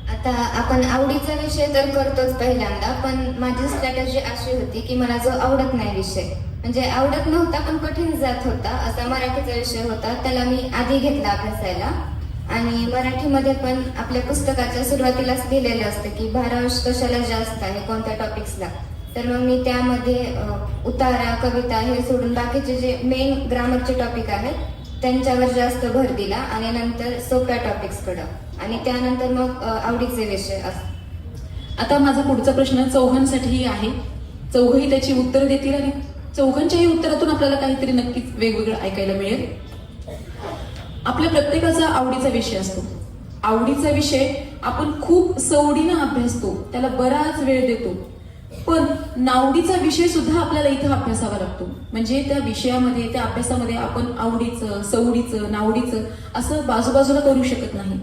आता आपण आवडीचा विषय तर करतोच पहिल्यांदा, पण माझी स्ट्रॅटेजी अशी होती की मला जो आवडत नाही विषय, म्हणजे आवडत नव्हता पण कठीण जात होता असा मराठीचा विषय होता, त्याला मी आधी घेतला अभ्यासायला. आणि मराठीमध्ये पण आपल्या पुस्तकाच्या सुरुवातीलाच लिहिलेलं असतं की भारांश कशाला जास्त आहे, कोणत्या टॉपिक्सला. तर मग मी त्यामध्ये उतारा, कविता हे सोडून बाकीचे जे मेन ग्रामरचे टॉपिक आहेत त्यांच्यावर जास्त भर दिला आणि नंतर सोप्या टॉपिक्सकडं आणि त्यानंतर मग आवडीचे विषय असतात. आता माझा पुढचा प्रश्न चौघांसाठीही आहे. चौघही त्याची उत्तरं देतील आणि चौघांच्याही उत्तरातून आपल्याला काहीतरी नक्कीच वेगवेगळं ऐकायला मिळेल. आपल्या प्रत्येकाचा आवडीचा विषय असतो. आवडीचा विषय आपण खूप सवडीनं अभ्यासतो, त्याला बराच वेळ देतो. पण नावडीचा विषय सुद्धा आपल्याला इथं अभ्यासावा लागतो. म्हणजे त्या विषयामध्ये, त्या अभ्यासामध्ये आपण आवडीचं, सवडीचं, नावडीचं असं बाजूबाजूला करू शकत नाही.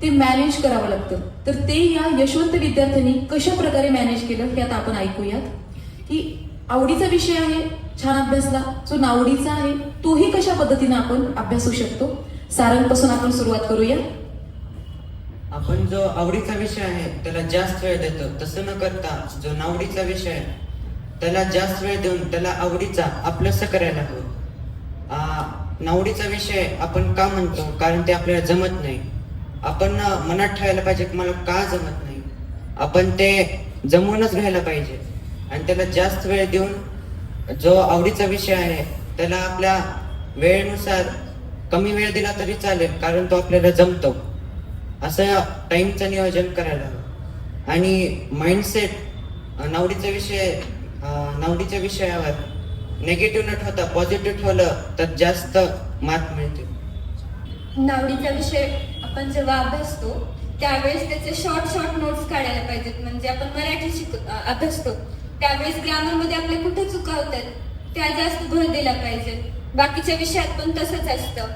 ते मॅनेज करावं लागतं. तर ते या यशवंत विद्यार्थ्यांनी कशा प्रकारे मॅनेज केलं हे आता आपण ऐकूयात. की आवडीचा विषय आहे, छान अभ्यासला. जो नावडीचा आहे तोही कशा पद्धतीने आपण अभ्यासू शकतो, सारंगपासून आपण सुरुवात करूया. आपण जो आवडीचा विषय आहे त्याला जास्त वेळ देतो, तसं न करता जो नावडीचा विषय आहे त्याला जास्त वेळ देऊन त्याला आवडीचा आपलंसं करायला हवं. नावडीचा विषय आपण का म्हणतो? कारण ते आपल्याला जमत नाही. आपण मनात ठेवायला पाहिजे की मला का जमत नाही. आपण ते जमवूनच घ्यायला पाहिजे आणि त्याला जास्त वेळ देऊन जो आवडीचा विषय आहे त्याला आपल्या वेळेनुसार कमी वेळ दिला तरी चालेल, कारण तो आपल्याला जमतो. असं टाईमचं नियोजन करायला हवं. आणि माइंडसेट नावडीच्या विषयावर नेगेटिव्ह न ठेवता पॉझिटिव्ह ठेवलं तर जास्त मार्क मिळते. नावडीचा विषय आपण जेव्हा अभ्यासतो त्यावेळेस त्याचे शॉर्ट नोट्स काढायला पाहिजेत. म्हणजे आपण मराठी अभ्यासतो त्यावेळेस ग्रामरमध्ये आपल्या कुठे चुका होतात त्या जास्त भर दिला पाहिजे. बाकीच्या विषयात पण तसंच असतं.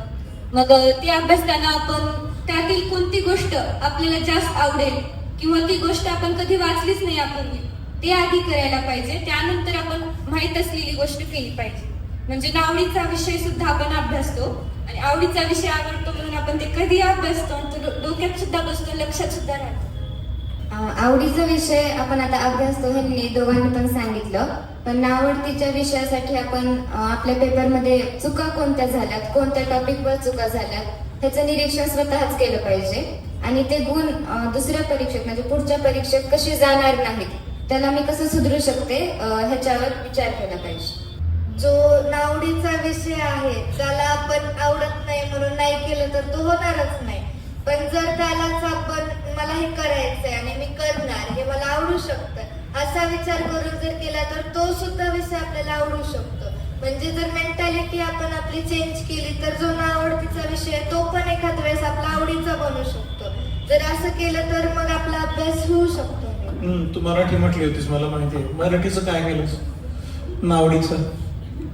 मग ते अभ्यासताना आपण त्यातील कोणती गोष्ट आपल्याला जास्त आवडेल किंवा ती गोष्ट आपण कधी वाचलीच नाही आपण ते आधी करायला पाहिजे. त्यानंतर आपण माहीत असलेली गोष्ट केली पाहिजे. म्हणजे नावडीचा विषय सुद्धा आपण अभ्यासतो आणि आवडीचा विषय आवडतो म्हणून आपण ते कधी अभ्यासतो आणि तो डोक्यात सुद्धा बसतो, लक्षात सुद्धा राहतो. आवडीचा विषय आपण आता अभ्यासतो हे दोघांनी पण सांगितलं, पण नावडतीच्या विषयासाठी आपण आपल्या पेपरमध्ये चुका कोणत्या झाल्यात, कोणत्या टॉपिकवर चुका झाल्यात त्याचं निरीक्षण स्वतःच केलं पाहिजे आणि ते गुण दुसऱ्या परीक्षेत म्हणजे पुढच्या परीक्षेत कसे जाणार नाहीत त्याला मी कसं सुधरू शकते ह्याच्यावर विचार केला पाहिजे. जो नावडीचा विषय आहे त्याला आपण आवडत नाही म्हणून नाही केलं तर तो होणारच नाही. पण जर त्यालाच आपण मला हे करायचंय आणि मी करणार, हे मला आवडू शकतं असा विचार करून जर केला तर तो सुद्धा विषय आपल्याला आवडू शकतो. म्हणजे जर मेंटॅलिटी आपण आपली चेंज केली तर जो नावडतीचा विषय आहे तो पण एखाद वेळेस आपला आवडीचा बनू शकतो. जर असं केलं तर मग आपला अभ्यास होऊ शकतो. तू मराठी म्हटली होतीस, मला माहिती आहे. मराठीचं काय केलंस नावडीचं?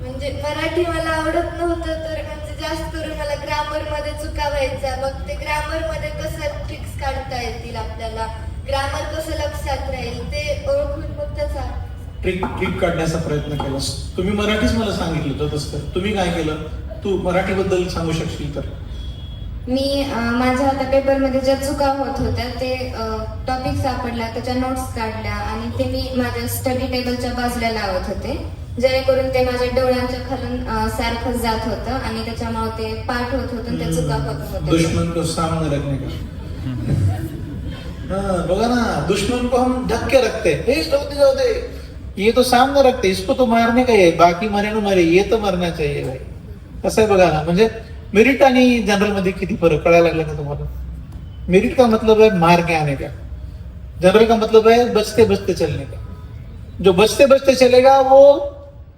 म्हणजे मराठी मला आवडत नव्हतं तर म्हणजे जास्त करून मला ग्रामर मध्ये चुका व्हायच्या. मग ते ग्रामर मध्ये कसं ट्रिक्स काढता येतील आपल्याला, ग्रामर कसं लक्षात राहील ते ओळखून मग त्याचा ट्रिक काढण्याचा प्रयत्न केलास. तुम्ही मराठीच मला सांगितलं होतं तसं, तुम्ही काय केलं? तू मराठीबद्दल सांगू शकशील तर? मी माझ्या आता पेपरमध्ये ज्या चुका होत होत्या ते टॉपिक सापडला, त्याच्या नोट्स काढल्या आणि ते मी माझ्या स्टडी टेबलच्या बाजूला लावत होते, जेणेकरून ते माझ्या डोळ्यांच्या खालून सारखं जात होतं आणि त्याच्यामुळे ते पाठ होत होतं आणि त्या चुका होत होत्या. दुश्मन को सामने रखने का. बघा ना, दुश्मन को हम ढक के रखते हैं. जाऊ दे, ये तो सामने रखते, इसको तो मारने का है, बाकी मरे ना मरे, ये तो मरना चाहिए भाई. कसं आहे बघा ना, म्हणजे मेरिट आणि जनरल मध्ये किती फरक कळायला लागला का तुम्हाला? मेरिट का मतलब है मार के आने का, जनरल का मतलब है बचते बचते चलने का. जो बचते बचते चलेगा वो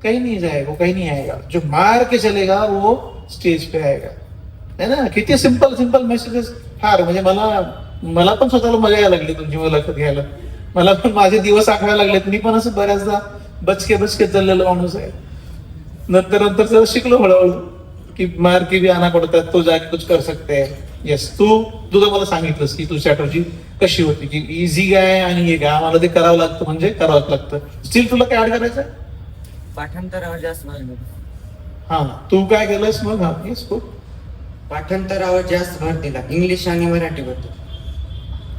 कहीं नहीं जाएगा, वो कहीं नहीं आएगा. जो मार के चलेगा वो स्टेज पे आएगा. है ना? किती सिंपल मेसेजेस. फार म्हणजे मला पण स्वतःला मजा यायला लागली तुमची मुलाखत घ्यायला. मला पण माझे दिवस आठवायला लागलेत. मी पण असं बऱ्याचदा बचके चाललेलं माणूस आहे. नंतर शिकलो हळूहळू की मार के भी आना पडता है, तो जाके कुछ कर सकते हैं. येस, तुझं मला सांगितलंस की तुझी स्ट्रॅटर्जी कशी होती की इझी काय आणि हे काय आम्हाला ते करावं लागतं म्हणजे करावंच लागतं. स्टील तुला काय ऍड करायचं? पाठांतरावर जास्त भर दिला. हा, तू काय केलंस मग? हा, येस, पाठांतरावर जास्त भर दिला, इंग्लिश आणि मराठीबद्दल.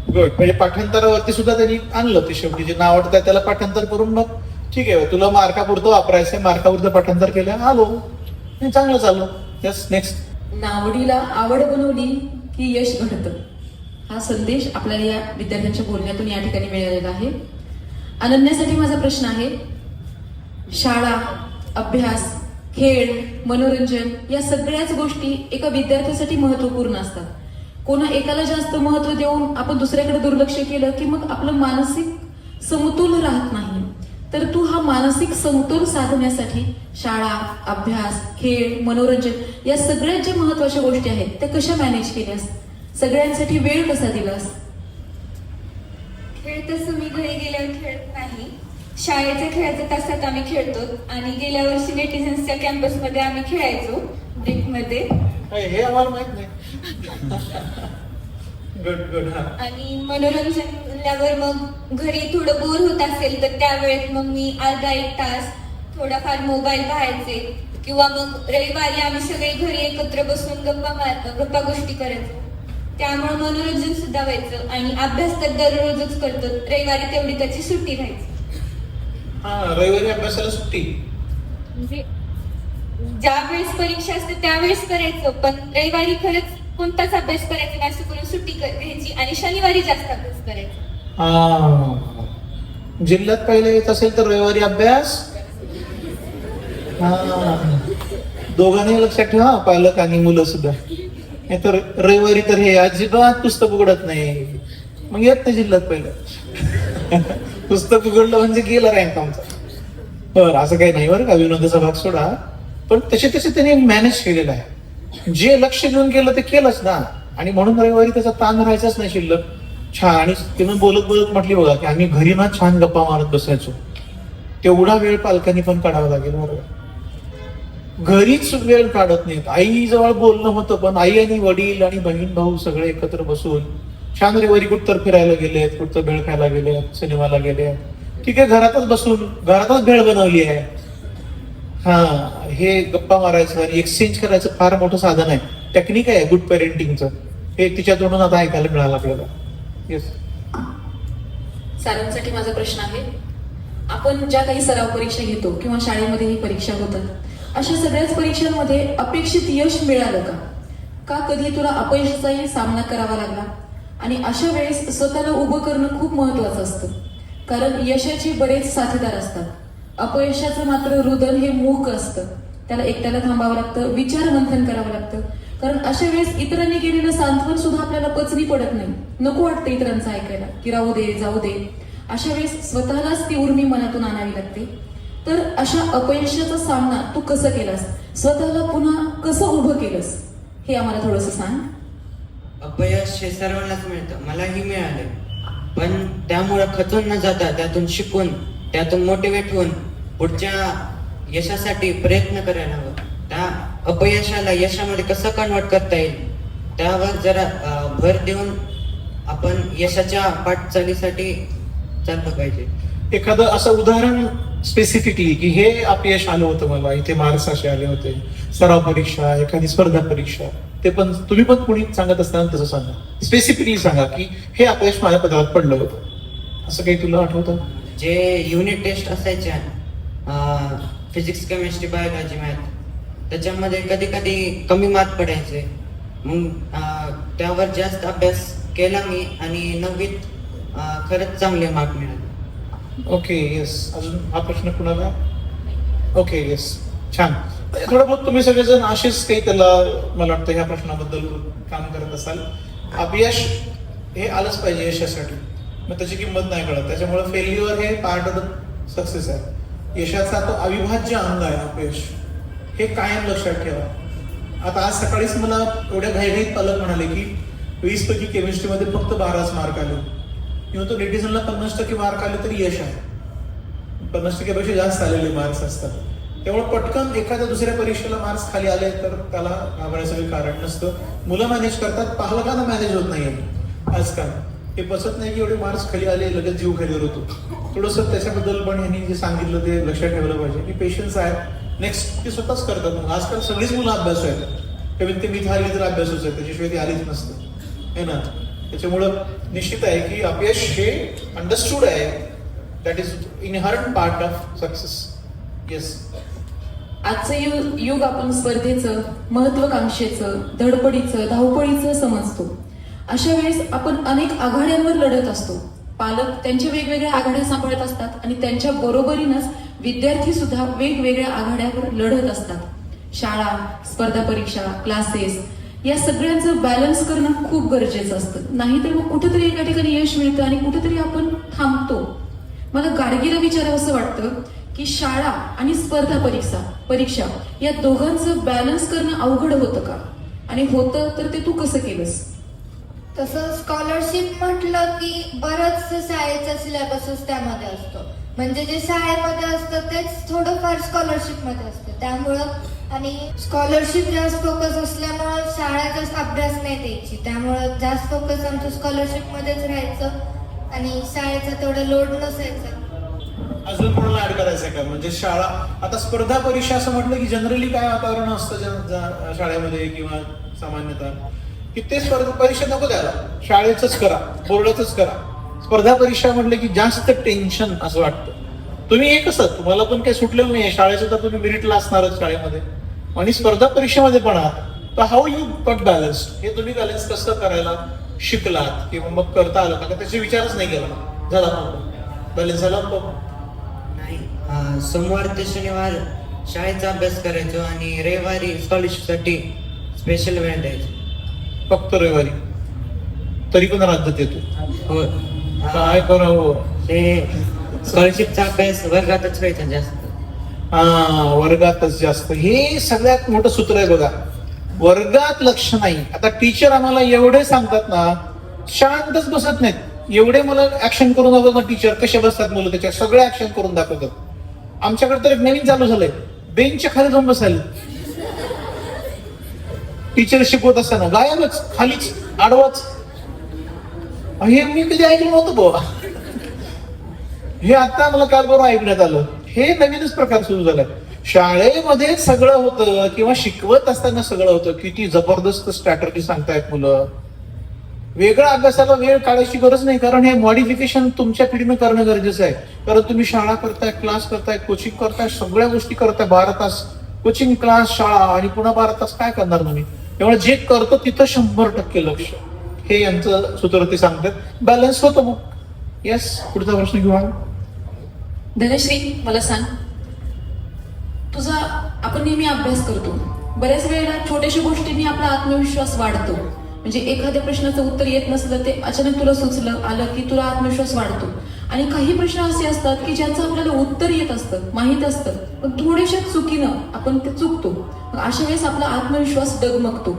गुड. म्हणजे पाठांतरावरती सुद्धा त्यांनी आणलं ते शेवटी जे नाव आवडतं त्याला पाठांतर करून मग ठीक आहे तुला मार्कापुरतं वापरायचंय, मार्कापुरतं पाठांतर केलं, आलो चांगलं चाललं. Yes, next. नावडीला आवड बनवली की यश घडतं, हा संदेश आपल्याला या विद्यार्थ्यांच्या बोलण्यातून या ठिकाणी मिळालेला आहे. अनन्यासाठी माझा प्रश्न आहे, शाळा, अभ्यास, खेळ, मनोरंजन या सगळ्याच गोष्टी एका विद्यार्थ्यासाठी महत्वपूर्ण असतात. कोणा एकाला जास्त महत्व देऊन आपण दुसऱ्याकडे दुर्लक्ष केलं की मग आपलं मानसिक समतोल राहत नाही. तर तू हा मानसिक समतोल साधण्यासाठी शाळा, अभ्यास, खेळ, मनोरंजन या सगळ्यात ज्या महत्वाच्या गोष्टी आहेत त्या कशा मॅनेज केल्यास? सगळ्यांसाठी वेळ कसा दिलास? खेळ तसं मी घरी गेल्यावर खेळत नाही. शाळेच्या खेळाच्या तासात आम्ही खेळतो आणि गेल्या वर्षी नेटिझन्सच्या कॅम्पसमध्ये आम्ही खेळायचो ब्रेकमध्ये. हे आम्हाला माहित नाही. गुड. आणि मनोरंजन झाल्यावर मग घरी थोडं बोर होत असेल तर त्यावेळेत मग मी अर्धा एक तास थोडाफार मोबाईल पाहायचे किंवा मग रविवारी आम्ही सगळे घरी एकत्र बसून गप्पा गोष्टी करायचो. त्यामुळे मनोरंजन सुद्धा व्हायचं आणि अभ्यास तर दररोजच करतो, रविवारी तेवढी त्याची सुट्टी राहायची. हा, रविवारी अभ्यासाला सुट्टी. म्हणजे ज्या वेळेस परीक्षा असते त्यावेळेस करायचं, पण रविवारी खरंच कोणताच अभ्यास करायचा नाही, असं करून सुट्टी घ्यायची आणि शनिवारी जास्त अभ्यास करायचा. जिल्ह्यात पहिले येत असेल तर रविवारी अभ्यास. हा, दोघांनी लक्षात ठेवा, पालक आणि मुलं सुद्धा. नाही तर रविवारी तर हे अजिबात पुस्तक उघडत नाही, मग येत नाही जिल्ह्यात पहिलं. पुस्तक उघडलं म्हणजे गेला रँक आमचा. बरं, असं काही नाही बरं का, विनोदाचा भाग सोडा. पण तसे त्यांनी मॅनेज केलेलं आहे. जे लक्ष देऊन केलं ते केलंच ना, आणि म्हणून रविवारी त्याचा ताण राहायचाच नाही शिल्लक. छान. आणि तिनं बोलत बोलत म्हटली बघा की आम्ही घरी ना छान गप्पा मारत बसायचो. तेवढा वेळ पालकांनी पण काढावा लागेल बरोबर. घरीच वेळ काढत नाहीत. आई जवळ बोलणं होतं, पण आई आणि वडील आणि बहीण भाऊ सगळे एकत्र बसून छान रविवारी कुठतर फिरायला गेलेत, कुठतर भेळ खायला गेलेत, सिनेमाला गेले. ठीक आहे, घरातच बसून घरातच भेळ बनवली आहे. हा, हे गप्पा मारायचं आणि एक्सचेंज करायचं फार मोठं साधन आहे, टेक्निक आहे गुड पेरेंटिंगचं. हे तिच्यातून आता ऐकायला मिळालं आपल्याला. येस. सरांसाठी माझा प्रश्न आहे, आपण ज्या काही सराव परीक्षा घेतो किंवा शाळेमध्येही परीक्षा होतात, अशा सगळ्याच परीक्षांमध्ये अपेक्षित यश मिळालं का? का कधी तुला अपयशाचाही सामना करावा लागला? आणि अशा वेळेस स्वतःला उभं करणं खूप महत्वाचं असतं, कारण यशाचे बरेच साथीदार असतात. अपयशाचं मात्र रुदन हे मूक असतं, त्याला एकट्याला थांबावं लागतं, विचार मंथन करावं लागतं. कारण अशा वेळेस इतरांनी केलेलं सांत्वन सुद्धा आपल्याला पचनी पडत नाही, नको वाटतं इतरांचं ऐकायला की राहू दे जाऊ दे. अशा वेळेस स्वतःलाच ती उर्मी मनातून आणावी लागते. तर अशा अपयशाचा सामना तू कसं केलास, स्वतःला पुन्हा कसं उभं केलंस, हे आम्हाला थोडंसं सांग. अपयश हे सर्वांनाच मिळतं, मलाही मिळाले. पण त्यामुळे खचून न जाता त्यातून शिकून, त्यातून मोटिवेट होऊन पुढच्या यशासाठी प्रयत्न करायला हवं. त्या अपयशाला यशामध्ये कसं कन्वर्ट करता येईल त्यावर जरा भर देऊन आपण यशाच्या वाटचालीसाठी चाललं पाहिजे. एखादं असं उदाहरण स्पेसिफिकली की हे अपयश आलं होतं मला, इथे मार्क्स असे आले होते, सराव परीक्षा, एखादी स्पर्धा परीक्षा, ते पण तुम्ही पण कोणी सांगत असताना तसं सांगा, स्पेसिफिकली सांगा की हे अपयश माझ्या पदरात पडलं होतं, असं काही तुला आठवतं? जे युनिट टेस्ट असायच्या फिजिक्स, केमिस्ट्री, बायोलॉजी, मॅथ, त्याच्यामध्ये कधी कधी कमी मार्क पडायचे. मग त्यावर जास्त अभ्यास केला मी आणि 9वीत खरंच चांगले मार्क मिळाले. Okay, yes. अजून हा प्रश्न कुणाला? ओके, येस, छान. थोडं बहुत तुम्ही सगळेजण असेच काही त्याला मला वाटतं ह्या प्रश्नाबद्दल काम करत असाल. अपयश हे आलंच पाहिजे यशासाठी, मग त्याची किंमत नाही कळत. त्याच्यामुळे फेल्युअर हे पार्ट ऑफ द सक्सेस आहे. यशाचा तो अविभाज्य अंग आहे अपयश, हे कायम लक्षात ठेवा. आता आज सकाळीच मला एवढ्या घाईघाईत पालक म्हणाले की 20 पैकी केमिस्ट्रीमध्ये फक्त 12 मार्क आले. किंवा तो नेटिझनला 50% मार्क आले तरी यश आहे. 50% पेक्षा जास्त आलेले मार्क्स असतात. त्यामुळे पटकन एखाद्या दुसऱ्या परीक्षेला मार्क्स खाली आले तर त्याला घाबरायचं काही कारण नसतं. मुलं मॅनेज करतात, पालकांना मॅनेज होत नाही आजकाल. हे पसत नाही की एवढे मार्क्स खाली आले लगेच जीव खालीवर होतो. थोडंसं त्याच्याबद्दल पण यांनी जे सांगितलं ते लक्षात ठेवलं पाहिजे की पेशन्स आहे. नेक्स्ट ते स्वतःच करतात. मग आजकाल सगळीच मुलं अभ्यास आहेत, कमीत कमी इथं आली तर अभ्यासच आहे, त्याच्याशिवाय ती आलीच नसतं, है ना. त्याच्यामुळं निश्चित आहे की अपयश हे अंडरस्टूड आहे, that is inherent part of success. Yes. आजचं युग आपण स्पर्धेचं, महत्वाकांक्षेचं, धडपडीचं, धावपळीचं समजतो. अशा वेळेस आपण अनेक आघाड्यांवर लढत असतो. पालक त्यांच्या वेगवेगळ्या आघाड्या सांभाळत असतात आणि त्यांच्या बरोबरीनंच विद्यार्थी सुद्धा वेगवेगळ्या आघाड्यावर लढत असतात. शाळा, स्पर्धा परीक्षा, क्लासेस या सगळ्यांचं बॅलन्स करणं खूप गरजेचं असतं. नाहीतर मग कुठेतरी एका ठिकाणी यश मिळतं आणि कुठेतरी आपण थांबतो. मला गाडगीला विचारावंसं वाटतं की शाळा आणि स्पर्धा परीक्षा या दोघांचं बॅलन्स करणं अवघड होतं का? आणि होतं तर ते तू कसं केलंस? तसं स्कॉलरशिप म्हटलं की बरंच शाळेचा सिलेबसच त्यामध्ये असतो. म्हणजे जे शाळेमध्ये असतं तेच थोडंफार स्कॉलरशिप मध्ये असतं. त्यामुळं आणि स्कॉलरशिप जास्त फोकस असल्यामुळं शाळा जास्त अभ्यास नाही द्यायची. त्यामुळं जास्त फोकस आमचं स्कॉलरशिप मध्येच राहायचं आणि शाळेचा तेवढा लोड नसायचा. अजून कोणाला ऍड करायचं आहे का? म्हणजे शाळा, आता स्पर्धा परीक्षा असं म्हटलं की जनरली काय वातावरण असतं शाळेमध्ये किंवा सामान्यतः की ते स्पर्धा परीक्षा नको द्यायला, शाळेचंच करा, बोर्डाचंच करा. स्पर्धा परीक्षा म्हटलं की जास्त टेन्शन असं वाटतं. तुम्ही हे कसं, तुम्हाला पण काही सुटलेलं नाही शाळेचं, तर तुम्ही मेरिटला असणारच शाळेमध्ये आणि स्पर्धा परीक्षेमध्ये पण आहात. तर हाऊ यू गॉट बॅलन्स, हे तुम्ही बॅलन्स कसं करायला शिकलात किंवा मग करता आलं का, त्याचा विचारच नाही केला, झाला बॅलन्स झाला. नाही, सोमवार ते शनिवार शाळेचा अभ्यास करायचो आणि रविवारी स्कॉलरशिपसाठी स्पेशल वेळ द्यायचो. फक्त रविवारी, तरी पण राज्यात येतो. हो, काय करावं. ते स्कॉलरशिपचा अभ्यास वर्गातच व्हायचा जास्त. हा, वर्गातच जास्त. हे सगळ्यात मोठं सूत्र आहे बघा, वर्गात लक्ष नाही. आता टीचर आम्हाला एवढे सांगतात ना, शांतच बसत नाहीत. एवढे मला ऍक्शन करून दाखवतात ना टीचर, कसे बसतात मुलं त्याच्या, सगळे ऍक्शन करून दाखवतात. आमच्याकडे तर एक नवीन चालू झालंय, बेंचच्या खाली जाऊन बसायला. टीचर शिकवत असताना गायबच, खालीच, आडवाच. हे मी कधी ऐकलं नव्हतं बुवा. हे आता मला काल बरोबर ऐकण्यात आलं. हे नवीनच प्रकार सुरू झालाय. शाळेमध्ये सगळं होतं किंवा शिकवत असताना सगळं होतं. किती जबरदस्त स्ट्रॅटर्जी सांगतायत मुलं. वेगळा अभ्यासाला वेळ काढायची गरज नाही, कारण हे मॉडिफिकेशन तुमच्या पिढीनं करणं गरजेचं आहे. कारण तुम्ही शाळा करताय, क्लास करताय, कोचिंग करताय, सगळ्या गोष्टी करताय. 12 तास कोचिंग, क्लास, शाळा आणि पुन्हा 12 तास काय करणार तुम्ही. त्यामुळे जे करतो तिथं 100% लक्ष, हे यांचं सूत्र ते सांगतात. बॅलन्स होतो मग. येस, पुढचा प्रश्न घेऊ. धनश्री, मला सांग, तुझा आपण नेहमी अभ्यास करतो, बऱ्याच वेळेला छोट्याशा गोष्टींनी आपला आत्मविश्वास वाढतो. म्हणजे एखाद्या प्रश्नाचं उत्तर येत नसलं, ते अचानक तुला सुचलं आलं की तुला आत्मविश्वास वाढतो. आणि काही प्रश्न असे असतात की ज्याचं आपल्याला उत्तर येत असतं, माहीत असतं, पण थोड्याशा चुकीनं आपण ते चुकतो. मग अशा वेळेस आपला आत्मविश्वास डगमगतो.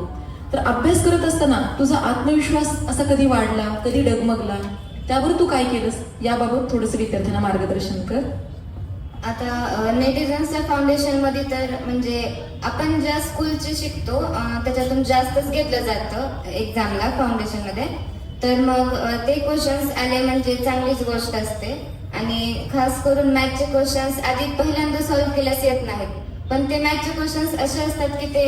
तर अभ्यास करत असताना तुझा आत्मविश्वास असा कधी वाढला, कधी डगमगला, त्यावर तू काय केलंस, याबाबत थोडंसं विद्यार्थ्यांना मार्गदर्शन कर. आता नेटिझन्सच्या फाउंडेशनमध्ये तर म्हणजे आपण ज्या स्कूलचे शिकतो त्याच्यातून जास्तच घेतलं जातं एक्झामला फाउंडेशनमध्ये. तर मग ते क्वेश्चन्स आले म्हणजे चांगलीच गोष्ट असते. आणि खास करून मॅथचे क्वेश्चन्स आधी पहिल्यांदा सॉल्व्ह केल्यास येत नाहीत, पण ते मॅथचे क्वेश्चन्स असे असतात की ते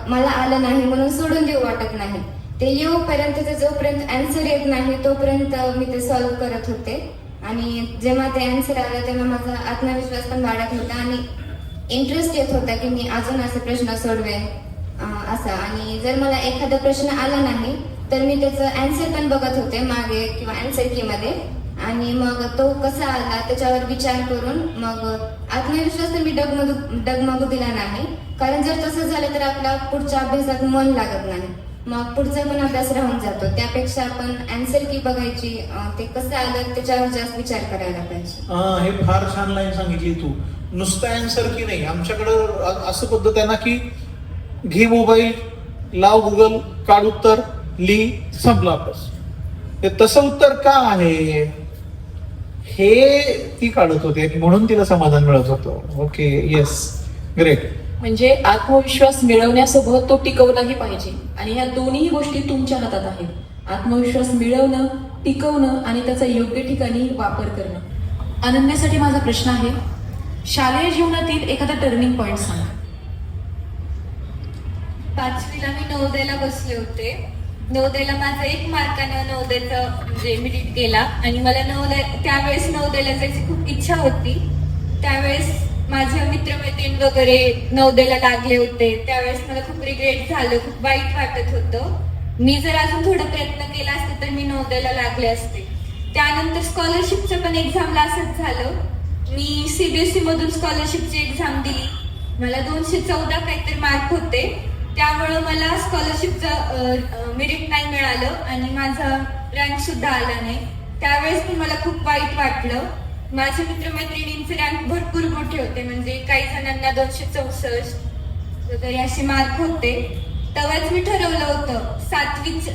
मला आलं नाही म्हणून सोडून देऊ वाटत नाही. ते येऊपर्यंत, जोपर्यंत आन्सर येत नाही तोपर्यंत मी ते सॉल्व्ह करत होते. आणि जेव्हा ते आन्सर आलं तेव्हा माझा आत्मविश्वास पण वाढत होता आणि इंटरेस्ट येत होता की मी अजून असे प्रश्न सोडवेन असा. आणि जर मला एखादा प्रश्न आला नाही तर मी त्याचं आन्सर पण बघत होते मागे किंवा आन्सर कीमध्ये. आणि मग तो कसा आला त्याच्यावर विचार करून मग आत्मविश्वास तर मी डगमगू दिला नाही. कारण जर तसं झालं तर आपला पुढच्या अभ्यासात मन लागत नाही, मग पुढचा पण अभ्यास राहून जातो. त्यापेक्षा आपण आन्सर की बघायची, ते कसं आलं त्याच्यावर जास्त विचार करायला पाहिजे. हे फार छान लाईन सांगितली तू. नुसतं आन्सर की नाही, आमच्याकडं असं पद्धत आहे ना की घे मोबाईल, लाव गुगल, काढ उत्तर, लिही, संपला अभ्यास. ते तसं उत्तर का आहे हे ती काढत होते, म्हणून तिला समाधान मिळत होतं. Okay, yes, great. म्हणजे आत्मविश्वास मिळवण्यासोबत तो टिकवलाही पाहिजे. आणि ह्या दोन्ही गोष्टी तुमच्या हातात आहेत. आत्मविश्वास मिळवणं, टिकवणं आणि त्याचा योग्य ठिकाणी वापर करणं. अनन्यासाठी माझा प्रश्न आहे, शालेय जीवनातील एखादा टर्निंग पॉइंट सांगा. 5वीला मी नवोदयला बसले होते. नवोदयला माझं 1 मार्कानं नवोदयचं म्हणजे मेरिट गेला आणि मला त्यावेळेस नवोदयला जायची खूप इच्छा होती. त्यावेळेस माझ्या मित्रमैत्रीण वगैरे नवोदयला लागले होते. त्यावेळेस मला खूप रिग्रेट झालं, खूप वाईट वाटत होतं. मी जर अजून थोडा प्रयत्न केला असता तर मी नवोदयला लागले असते. त्यानंतर स्कॉलरशिपचं पण एक्झामला असंच झालं. मी सीबीएसई मधून स्कॉलरशिपची एक्झाम दिली. मला 214 काहीतरी मार्क होते. त्यामुळं मला स्कॉलरशिपचं मेरिट नाही मिळालं आणि माझा रँक सुद्धा आला नाही. त्यावेळेस पण मला खूप वाईट वाटलं. माझ्या मित्रमैत्रिणींचे रँक भरपूर मोठे होते, म्हणजे काही जणांना 264 वगैरे असे मार्क होते. तेव्हाच मी ठरवलं होतं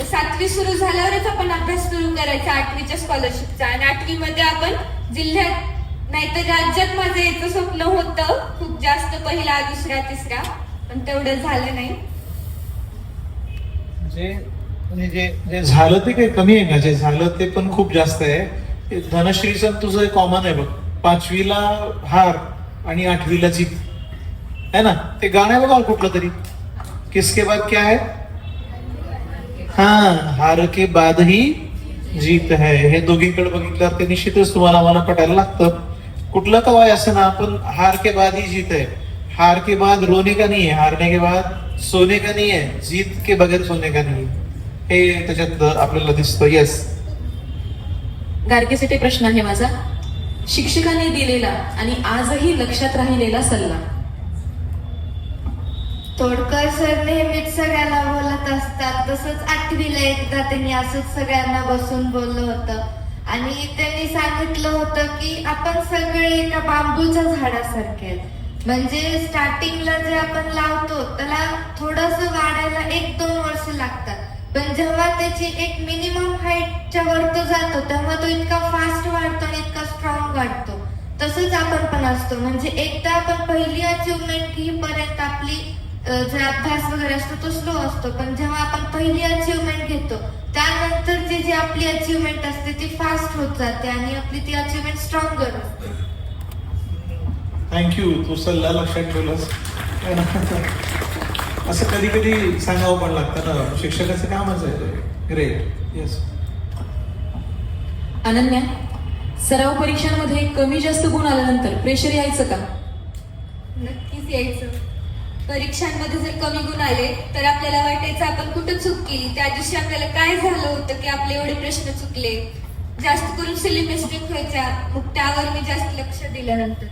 7वी सुरू झाल्यावरच आपण अभ्यास सुरू करायचा 8वीच्या स्कॉलरशिपचा. आणि 8वीमध्ये आपण जिल्ह्यात नाहीतर राज्यात माझं याचं स्वप्न होतं खूप जास्त, पहिला, दुसरा, तिसरा, पण तेवढं झालं नाही. जे झालं ते काही कमी आहे का, जे झालं ते पण खूप जास्त आहे. धनश्रीचं तुझं कॉमन आहे बघ, 5वीला हार आणि 8वीला जीत है ना. ते गाणं आहे बघा कुठलं तरी, किसके बाद क्या है, हाँ, हार के बाद ही जीत है. हे दोघीकडे बघितल्यावर ते निश्चितच तुम्हाला मला पटायला लागतं. कुठलं कवाय असं ना, आपण हार के बाद ही जीत है, हार के बाद रोने का नहीं है, हारने के बाद सोने का नहीं है, जीत के बगैर सोने का नहीं है. हे त्याच्यात आपल्याला दिसतं. येस. गाडगेसाठी प्रश्न आहे माझा. शिक्षकांनी दिलेला आणि आजही लक्षात राहिलेला सल्ला. तोडकर सर नेहमीच सगळ्यांना बोलत असतात. तसंच 8वीला एकदा त्यांनी असंच सगळ्यांना बसून बोललं होतं आणि त्यांनी सांगितलं होतं की आपण सगळे एका बांबूच्या झाडासारखे आहेत. म्हणजे स्टार्टिंगला जे आपण लावतो त्याला थोडस वाढायला 1-2 वर्ष लागतात, पण जेव्हा त्याची एक मिनिमम हाईटच्या वर तो जातो तेव्हा तो इतका फास्ट वाढतो आणि इतका स्ट्रॉंग वाढतो. तसंच आपण पण असतो. म्हणजे एकदा आपण पहिली अचिव्हमेंट घेईपर्यंत आपली जे अभ्यास वगैरे असतो तो स्लो असतो, पण जेव्हा आपण पहिली अचिव्हमेंट घेतो त्यानंतर जी आपली अचिव्हमेंट असते ती फास्ट होत जाते आणि आपली ती अचिव्हमेंट स्ट्रॉंगर असते. थँक्यू. तू सल्ला लक्षात ठेवलास. असं कधी कधी सांगावं पण लागतं ना, शिक्षकाचं कामच आहे. ग्रेट. येस. अनन्या, सराव परीक्षांमध्ये कमी जास्त गुण आल्यानंतर प्रेशर यायचं का? नक्कीच यायचं. परीक्षांमध्ये जर कमी गुण आले तर आपल्याला वाटायचं आपण कुठं चूक केली, त्या दिवशी आपल्याला काय झालं होतं की आपले एवढे प्रश्न चुकले. जास्त करून सिली मिस्टेक व्हायच्या, मग त्यावर मी जास्त लक्ष दिल्यानंतर.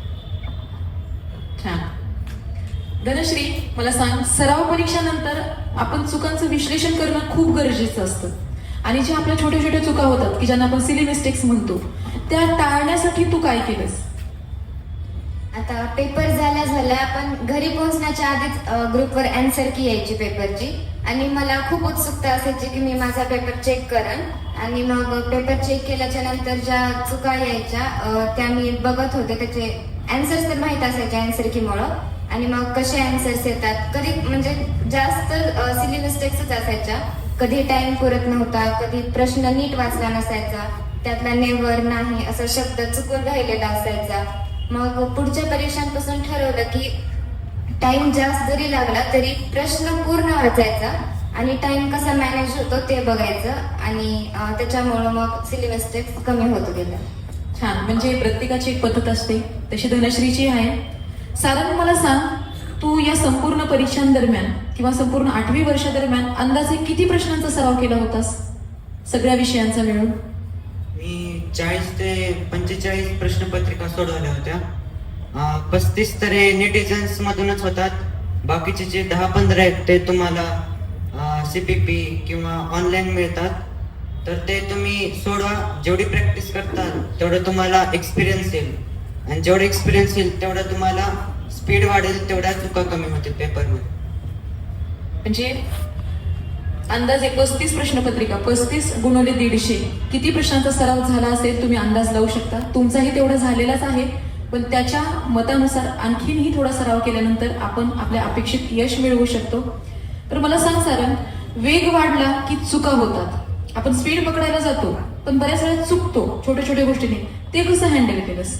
छान. धनश्री, मला सांग, सराव परीक्षानंतर आपण चुकांचं विश्लेषण करणं खूप गरजेचं असतं आणि ज्या आपल्या छोट्या छोट्या चुका होतात की ज्यांना आपण सिली मिस्टेक्स म्हणतो, त्या टाळण्यासाठी तू काय केलंस? आता पेपर झाल्या आपण घरी पोहोचण्याच्या आधीच ग्रुपवर अँसर की यायची पेपरची आणि मला खूप उत्सुकता असायची की मी माझा पेपर चेक करेन आणि मग पेपर चेक केल्याच्या नंतर ज्या चुका यायच्या त्या मी बघत होते. त्याचे अँसर्स तर माहीत असायचे अँसर कीमुळं आणि मग कसे अँसर्स येतात. कधी म्हणजे जास्त सिली मिस्टेक्सच असायच्या. कधी टाइम पुरत नव्हता, कधी प्रश्न नीट वाचला नसायचा, त्यातला नेवर नाही असा शब्द चुकून राहिलेला असायचा. मग पुढच्या परीक्षांपासून ठरवलं की टाइम जास्त जरी लागला तरी प्रश्न पूर्ण वाचायचा आणि टाइम कसा मॅनेज होतो ते बघायचं आणि त्याच्यामुळं मग सिली मिस्टेक्स कमी होत गेल्या. छान. म्हणजे प्रत्येकाची एक पद्धत असते, तशी धनश्रीची आहे. सारण, मला सांग, तू या संपूर्ण परीक्षांदरम्यान किंवा संपूर्ण 8वी वर्षादरम्यान अंदाजे किती प्रश्नांचा सराव केला होतास सगळ्या विषयांचा मिळून? मी 40 ते 45 प्रश्नपत्रिका सोडवल्या होत्या. 35 तर हे नेटिझन्स मधूनच होतात. बाकीचे जे 10-15 आहेत ते तुम्हाला CPP किंवा ऑनलाईन मिळतात. तर ते तुम्ही सोडवा. जेवढी प्रॅक्टिस करताल तेवढं तुम्हाला एक्सपिरियन्स येईल आणि जेवढं एक्सपिरियन्स येईल तेवढं तुम्हाला स्पीड वाढेल, तेवढ्या चुका कमी होतील पेपरमध्ये. म्हणजे अंदाजे 35 प्रश्नपत्रिका, 35 गुणिले 150, किती प्रश्नांचा सराव झाला असेल तुम्ही अंदाज लावू शकता. तुमचाही तेवढा झालेलाच आहे, पण त्याच्या मतानुसार आणखीनही थोडा सराव केल्यानंतर आपण आपल्या अपेक्षित यश मिळवू शकतो. तर मला सांग सारण, वेग वाढला की चुका होतात. आपण स्पीड पकडायला जातो पण बऱ्याच वेळा चुकतो छोट्या छोट्या गोष्टीने, ते कसं हँडल केलंस?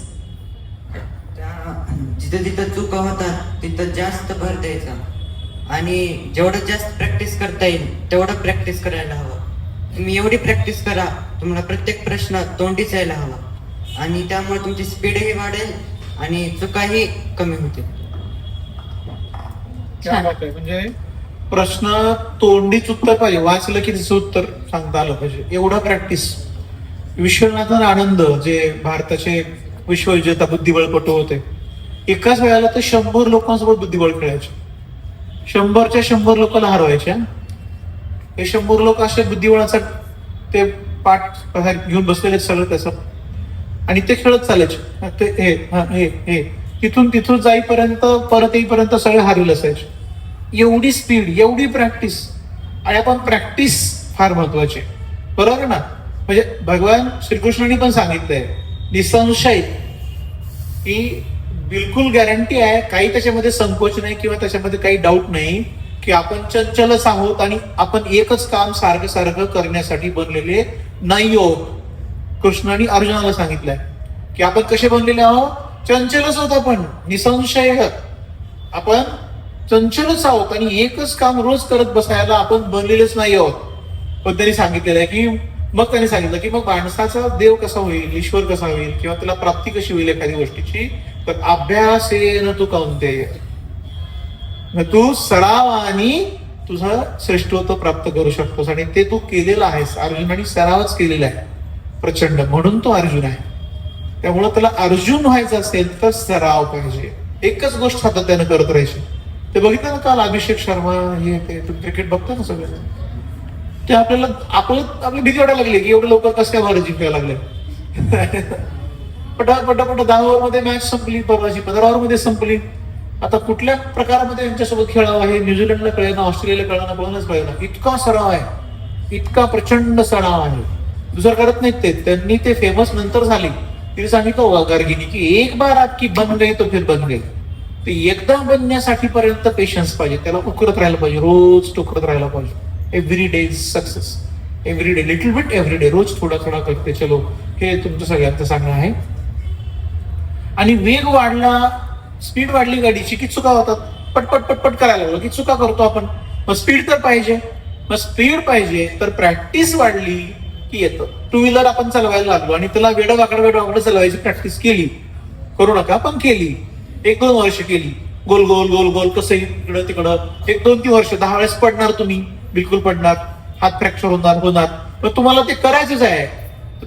जिथं जिथं चुका होतात तिथं जास्त भर द्यायचा आणि जेवढं जास्त प्रॅक्टिस करता येईल तेवढं प्रॅक्टिस करायला हवं. तुम्ही एवढी प्रॅक्टिस करा, तुम्हाला प्रत्येक प्रश्न तोंडीच यायला हवा आणि त्यामुळे तुमची स्पीडही वाढेल आणि चुकाही कमी होतील. क्या बात आहे. म्हणजे प्रश्न तोंडी उत्तर पाहिजे, वाचलं की त्याचं उत्तर सांगता आलं पाहिजे, एवढा प्रॅक्टिस. विश्वनाथन आनंद जे भारताचे विश्वविजेता बुद्धिबळपटू होते, एकाच वेळेला ते 100 लोकांसोबत बुद्धिबळ खेळायचे. 100च्या 100 लोकांना हरवायचे. हे 100 लोक असे बुद्धिबळाचा ते पाठ घेऊन बसलेले सगळं त्याचं आणि ते खेळत चालायचे. ते हे तिथून जाईपर्यंत परत येईपर्यंत सगळे हारलेले असायचे. एवढी स्पीड, एवढी प्रॅक्टिस. आणि आपण प्रॅक्टिस फार महत्वाची, बरोबर ना? म्हणजे भगवान श्रीकृष्णांनी पण सांगितलंय निसंशय की बिलकुल गॅरंटी आहे, काही त्याच्यामध्ये संकोच नाही किंवा त्याच्यामध्ये काही डाऊट नाही की आपण चंचलच आहोत आणि आपण एकच काम सारखं सारखं करण्यासाठी बनलेले नाही आहोत. कृष्णाने अर्जुनाला सांगितलंय की आपण कसे बनलेले आहोत? चंचलच आहोत आपण, निसंशय आपण चंचलच आहोत आणि एकच काम रोज करत बसायला आपण बनलेलेच नाही आहोत. पण त्यांनी सांगितलेलं आहे की मग त्यांनी सांगितलं की मग माणसाचा देव कसा होईल, ईश्वर कसा होईल, किंवा त्याला प्राप्ती कशी होईल एखादी गोष्टीची, तर अभ्यासेन तू कौंतेय, मग तू सरावानी तुझं श्रेष्ठत्व प्राप्त करू शकतोस. आणि ते तू केलेलं आहेस. अर्जुनाने सरावच केलेला आहे प्रचंड, म्हणून तो अर्जुन आहे. त्यामुळे त्याला अर्जुन व्हायचं असेल तर सराव पाहिजे. एकच गोष्ट सातत्यानं करत राहायची. ते बघितलं ना काल अभिषेक शर्मा हे ते क्रिकेट बघता ना सगळे, ते आपल्याला आपली भीती वाटायला लागली की एवढे लोक कसं काय भारत जिंकायला लागले. पटापट 10 ओव्हरमध्ये मॅच संपली, परवाची 15 ओव्हरमध्ये संपली. आता कुठल्या प्रकारामध्ये यांच्यासोबत खेळावं आहे न्यूझीलंडला कळेना, ऑस्ट्रेलियाला कळेना, कोणालाच कळेना. इतका सराव आहे, इतका प्रचंड सराव आहे. दुसरं करत नाहीत ते. त्यांनी ते फेमस नंतर झाली. तिने सांगितलं होगा गार्गीनी की एक बार आपकी बन गई तो फिर बन गई. ते एकदा बनण्यासाठी पर्यंत पेशन्स पाहिजे, त्याला उकरत राहायला पाहिजे, रोज टोकरत राहायला पाहिजे. Every day is success, every day little bit every day, रोज थोडा थोडा करते चलो. हे तुमचं सगळ्यांचं सांगणं आहे. आणि वेग वाढला, स्पीड वाढली गाडीची की चुका होतात. पटपट पटपट करायला लागलो की चुका करतो आपण. मग स्पीड तर पाहिजे, मग स्पीड पाहिजे तर प्रॅक्टिस वाढली की येतं. टू व्हीलर आपण चालवायला लागलो आणि त्याला वेडवाकडं चालवायची प्रॅक्टिस केली, करू नका पण केली, 1-2 वर्ष केली, गोल गोल गोल गोल कसं इकडं तिकडं, 1-2-3 वर्ष, 10 वेळेस पडणार तुम्ही, बिलकुल पडणार, हात फ्रॅक्चर होणार. पण तुम्हाला ते करायचंच आहे.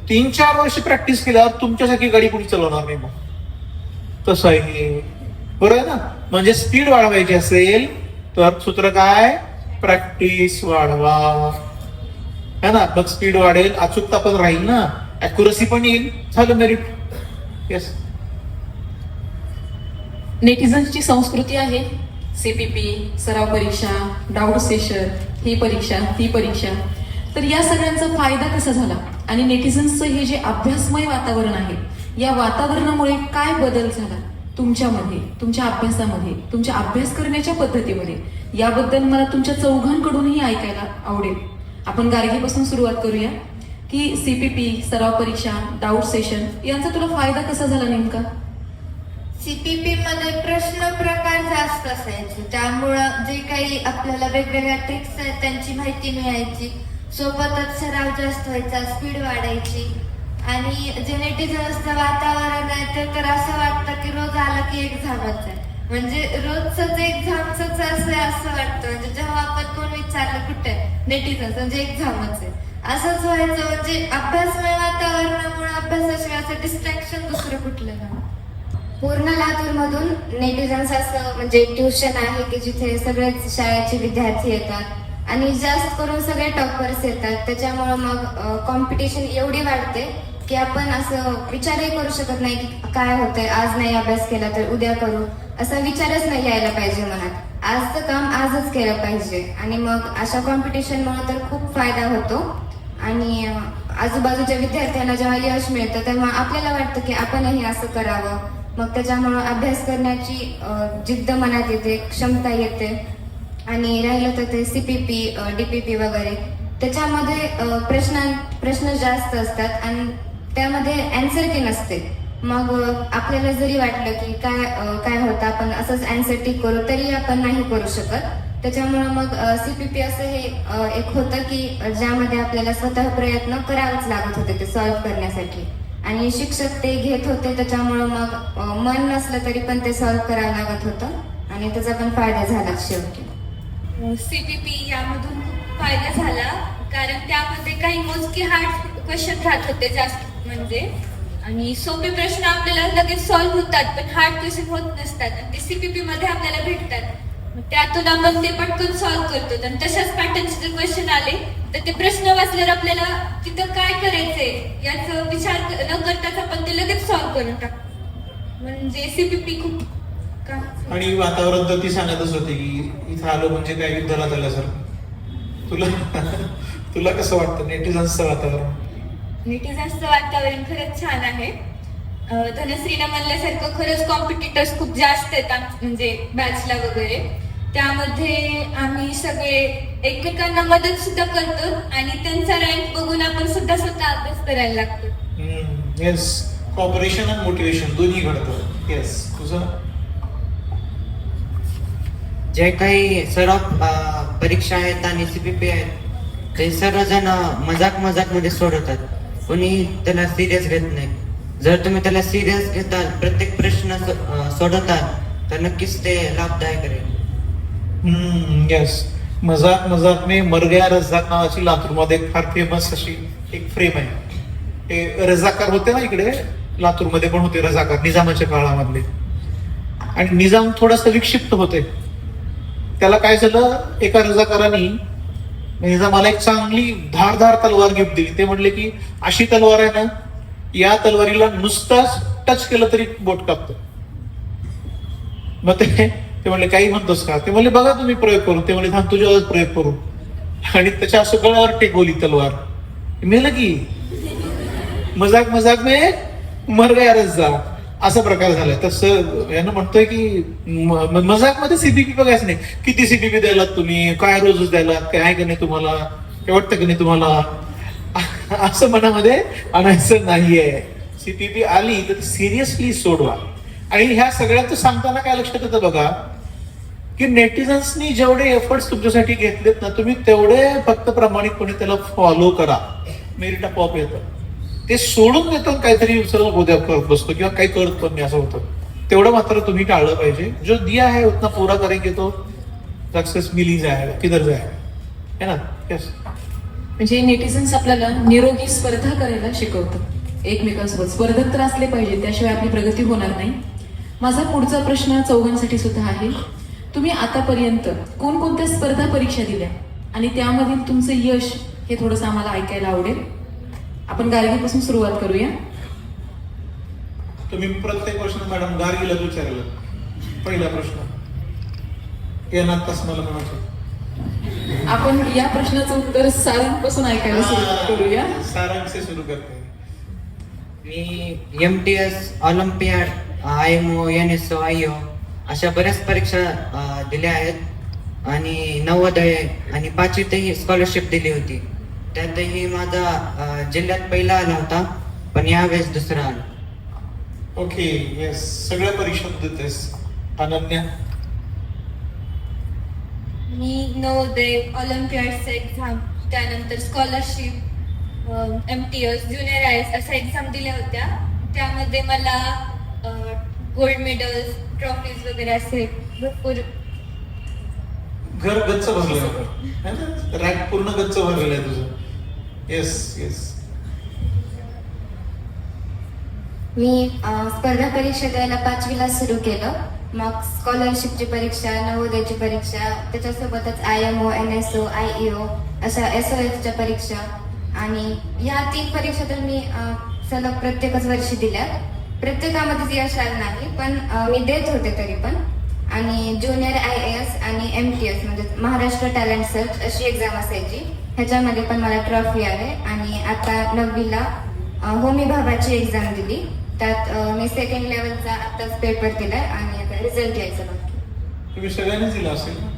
3-4 वर्ष प्रॅक्टिस केल्यावर तुमच्यासारखी गाडी कोणी चालवणार नाही. मग तसं आहे, बरोबर आहे ना. म्हणजे स्पीड वाढवायची असेल तर सूत्र काय, प्रॅक्टिस वाढवा, है ना. मग स्पीड वाढेल, अचूकता पण राहील ना, अॅक्युरसी पण येईल, झालं मेरिट. येस. नेटिझन्सची संस्कृती आहे CPP, सराव परीक्षा, डाऊट सेशन, ही परीक्षा ती परीक्षा. तर या सगळ्यांचा फायदा कसा झाला आणि नेटिझन्सचं हे जे अभ्यासमय वातावरण आहे, या वातावरणामुळे काय बदल झाला तुमच्यामध्ये, तुमच्या अभ्यासामध्ये, तुमच्या अभ्यास करण्याच्या पद्धतीमध्ये, याबद्दल मला तुमच्या चौघांकडूनही ऐकायला आवडेल. आपण गार्गीपासून सुरुवात करूया की CPP, सराव परीक्षा, डाऊट सेशन यांचा तुला फायदा कसा झाला नेमका? CPP मध्ये प्रश्न प्रकार जास्त असायचे, त्यामुळं जे काही आपल्याला वेगवेगळ्या ट्रिक्स आहेत त्यांची माहिती मिळायची. सोबतच सराव जास्त व्हायचा, स्पीड वाढायची. आणि जे नेटिझन्सचं वातावरण आहे ते तर असं वाटतं की रोज आलं की एक्झामच आहे, म्हणजे रोजच एक्झामच असं वाटतं. म्हणजे जेव्हा आपण कोण विचारलं कुठे नेटिझन्स म्हणजे एक्झामच आहे असंच व्हायचं. म्हणजे अभ्यासमय वातावरणामुळे अभ्यासाशिवाय असं डिस्ट्रॅक्शन दुसरं कुठलं नाही. पूर्ण लातूर मधून नेटिझन्स असं म्हणजे ट्युशन आहे की जिथे सगळेच शाळेचे विद्यार्थी येतात आणि जास्त करून सगळे टॉपर्स येतात. त्याच्यामुळं मग कॉम्पिटिशन एवढी वाढते की आपण असं विचारही करू शकत नाही की काय होतंय, आज नाही अभ्यास केला तर उद्या करू, असा विचारच नाही यायला पाहिजे मनात. आजचं काम आजच केलं पाहिजे. आणि मग अशा कॉम्पिटिशनमुळे तर खूप फायदा होतो. आणि आजूबाजूच्या विद्यार्थ्यांना जेव्हा यश मिळतं तेव्हा आपल्याला वाटतं की आपणही असं करावं. मग त्याच्यामुळं अभ्यास करण्याची जिद्द मनात येते, क्षमता येते. आणि राहिलं तर ते CPP, DPP वगैरे त्याच्यामध्ये प्रश्न जास्त असतात आणि त्यामध्ये अँसर की नसते. मग आपल्याला जरी वाटलं की काय होतं आपण असंच अँसर टिक करू तरी आपण नाही करू शकत. त्याच्यामुळं मग CPP असं हे एक होतं की ज्यामध्ये आपल्याला स्वतः प्रयत्न करावेच लागत होते ते सॉल्व्ह करण्यासाठी. आणि शिक्षक ते घेत होते, त्याच्यामुळं मग मन नसलं तरी पण ते सॉल्व्ह करावं लागत होतं आणि त्याचा पण फायदा झाला शेवटी. CPP यामधून खूप फायदा झाला कारण त्यामध्ये काही मोजके हार्ड क्वेश्चन राहत होते जास्त म्हणजे. आणि सोपे प्रश्न आपल्याला लगेच सॉल्व्ह होतात पण हार्ड क्वेश्चन होत नसतात आणि ते CPP मध्ये आपल्याला भेटतात. त्यातून आपण ते पटकन सॉल्व्ह करतो. आणि तशाच पॅटर्नचे जर क्वेश्चन आले तर ते प्रश्न वाचल्यावर आपल्याला तिथं काय करायचंय याचा विचार न करताच आपण ते लगेच सॉल्व्ह करून टाकतो. म्हणजे CPP खूप काम. आणि वातावरण तर ती सांगतच होते की इथं आलो म्हणजे काय युद्धाला झाल्यासारखं. तुला कसं वाटतं नेटिझन्सचं वातावरण? नेटिझन्सचं वातावरण खरंच छान आहे. धनश्रीनं म्हणल्यासारखं खरंच कॉम्पिटिटर्स खूप जास्त आहेत म्हणजे बॅचला वगैरे. त्यामध्ये आम्ही सगळे एकमेकांना मदत सुद्धा करतो आणि त्यांचा रँक बघून आपण सुद्धा स्वतः अभ्यास करायला लागतो. येस, कॉपरेशन आणि मोटिवेशन दोन्ही घडतं. येस, तुझं जे काही सराव परीक्षा आहेत आणि CPP आहेत ते सर्वजण मजाक मध्ये सोडवतात, कोणी त्याला सिरियस घेत नाही. जर तुम्ही त्याला सिरियस घेताल, प्रत्येक प्रश्न सोडवताल, तर नक्कीच ते लाभदायक राहील. येस. मजाक मजाक में मर गया रजाक नावाची लातूरमध्ये एक फार फेमस अशी एक फ्रेम आहे. ते रजाकार होते ना इकडे, लातूरमध्ये पण होते रजाकार निजामाच्या काळामधले. आणि निजाम थोडासा विक्षिप्त होते. त्याला काय झालं, एका रजाकाराने निजामाला एक चांगली धारदार तलवार गिफ्ट दिली. ते म्हणले की अशी तलवार आहे ना, या तलवारीला नुसताच टच केलं तरी बोट कापतं. मग ते म्हणले काही म्हणतोस का? ते म्हणले बघा तुम्ही प्रयोग करू. ते म्हणले थांब तुझ्यावरच प्रयोग करू. आणि त्याच्या असं गळ्यावर टेकवली तलवार. मेलं की मजाक मजाक में मर गया रज्जा, असा प्रकार झालाय. तसं यानं म्हणतोय की मजाक मध्ये सीबीपी बघायचं नाही. किती सीबीपी द्यायलात तुम्ही, काय रोजच द्यायलात, काय आहे का नाही तुम्हाला, काय वाटतं का नाही तुम्हाला, असं मनामध्ये आणायचं नाहीये. सीपीपी आली तर सिरियसली सोडवा. आणि ह्या सगळ्याचं सांगताना काय लक्षात येतं बघा, की नेटिझन्सनी जेवढे एफर्ट्स तुमच्यासाठी घेतलेत ना, तुम्ही तेवढे फक्त प्रामाणिकपणे त्याला फॉलो करा, मेरिट आपोआप येतं. ते सोडून देतो काहीतरी सरळ उद्या करत बसतो किंवा काही करत पण नाही, असं होतं. तेवढं मात्र तुम्ही टाळलं पाहिजे. जो दिया है उतना पूरा करेंगे तो सक्सेस मिल ही जाएगा, किधर जाएगा, है ना. यस. म्हणजे नेटिझन्स आपल्याला निरोगी स्पर्धा करायला शिकवतात. एकमेकांसोबत स्पर्धक तर असले पाहिजे, त्याशिवाय आपली प्रगती होणार नाही. माझा पुढचा प्रश्न चौघांसाठी सुद्धा आहे. तुम्ही आतापर्यंत कोणकोणत्या स्पर्धा परीक्षा दिल्या आणि त्यामधील तुमचं यश हे थोडंसं आम्हाला ऐकायला आवडेल. आपण गार्गीपासून सुरुवात करूया. तुम्ही प्रत्येक प्रश्न मॅडम गार्गीलाच विचारलं. पहिला प्रश्न येणार तसं मला म्हणायचं. आपण या प्रश्नाचं उत्तर सारांपासून ऐकायला सुरुवात करूया. सारांश से सुरू करते. मी MTS, Olympiad, IMO, NSO, IO अशा बऱ्याच परीक्षा दिल्या आहेत. आणि नवोदय आणि 5वीतही स्कॉलरशिप दिली होती. त्यातही माझा जिल्ह्यात पहिला आला होता, पण यावेळेस दुसरा आला. ओके. येस. सगळ्या परीक्षा देतेस. अनन्या. मी नवोदय, ऑलिम्पियाडचा एक्झाम, त्यानंतर स्कॉलरशिप, MTS, ज्युनियर IAS अशा एक्झाम दिल्या होत्या. त्यामध्ये मला गोल्ड मेडल्स, ट्रॉफीज वगैरे असे भरपूर घर गच्च भरलं, रॅक पूर्ण गच्च भरलेलं आहे तुझं. Yes yes. मी स्पर्धा परीक्षा द्यायला 5वीला सुरू केलं. मग स्कॉलरशिपची परीक्षा, नवोदयची परीक्षा, त्याच्यासोबतच IMO, NSO, IEO अशा SOSच्या परीक्षा. आणि या 3 परीक्षा तर मी सलग प्रत्येकच वर्षी दिल्या. प्रत्येकामध्येच यश आलं नाही, पण मी देत होते तरी पण. आणि ज्युनियर IAS आणि MTS म्हणजे महाराष्ट्र टॅलेंट सर्च अशी एक्झाम असायची, ह्याच्यामध्ये पण मला ट्रॉफी आहे. आणि आता 9वीला होमी भाबाची एक्झाम दिली, त्यात मी सेकंड लेवलचा आत्ताच पेपर दिलाय आणि आता रिझल्ट यायचा बाकी. तुम्ही सगळ्यांनीच दिला असेल ना.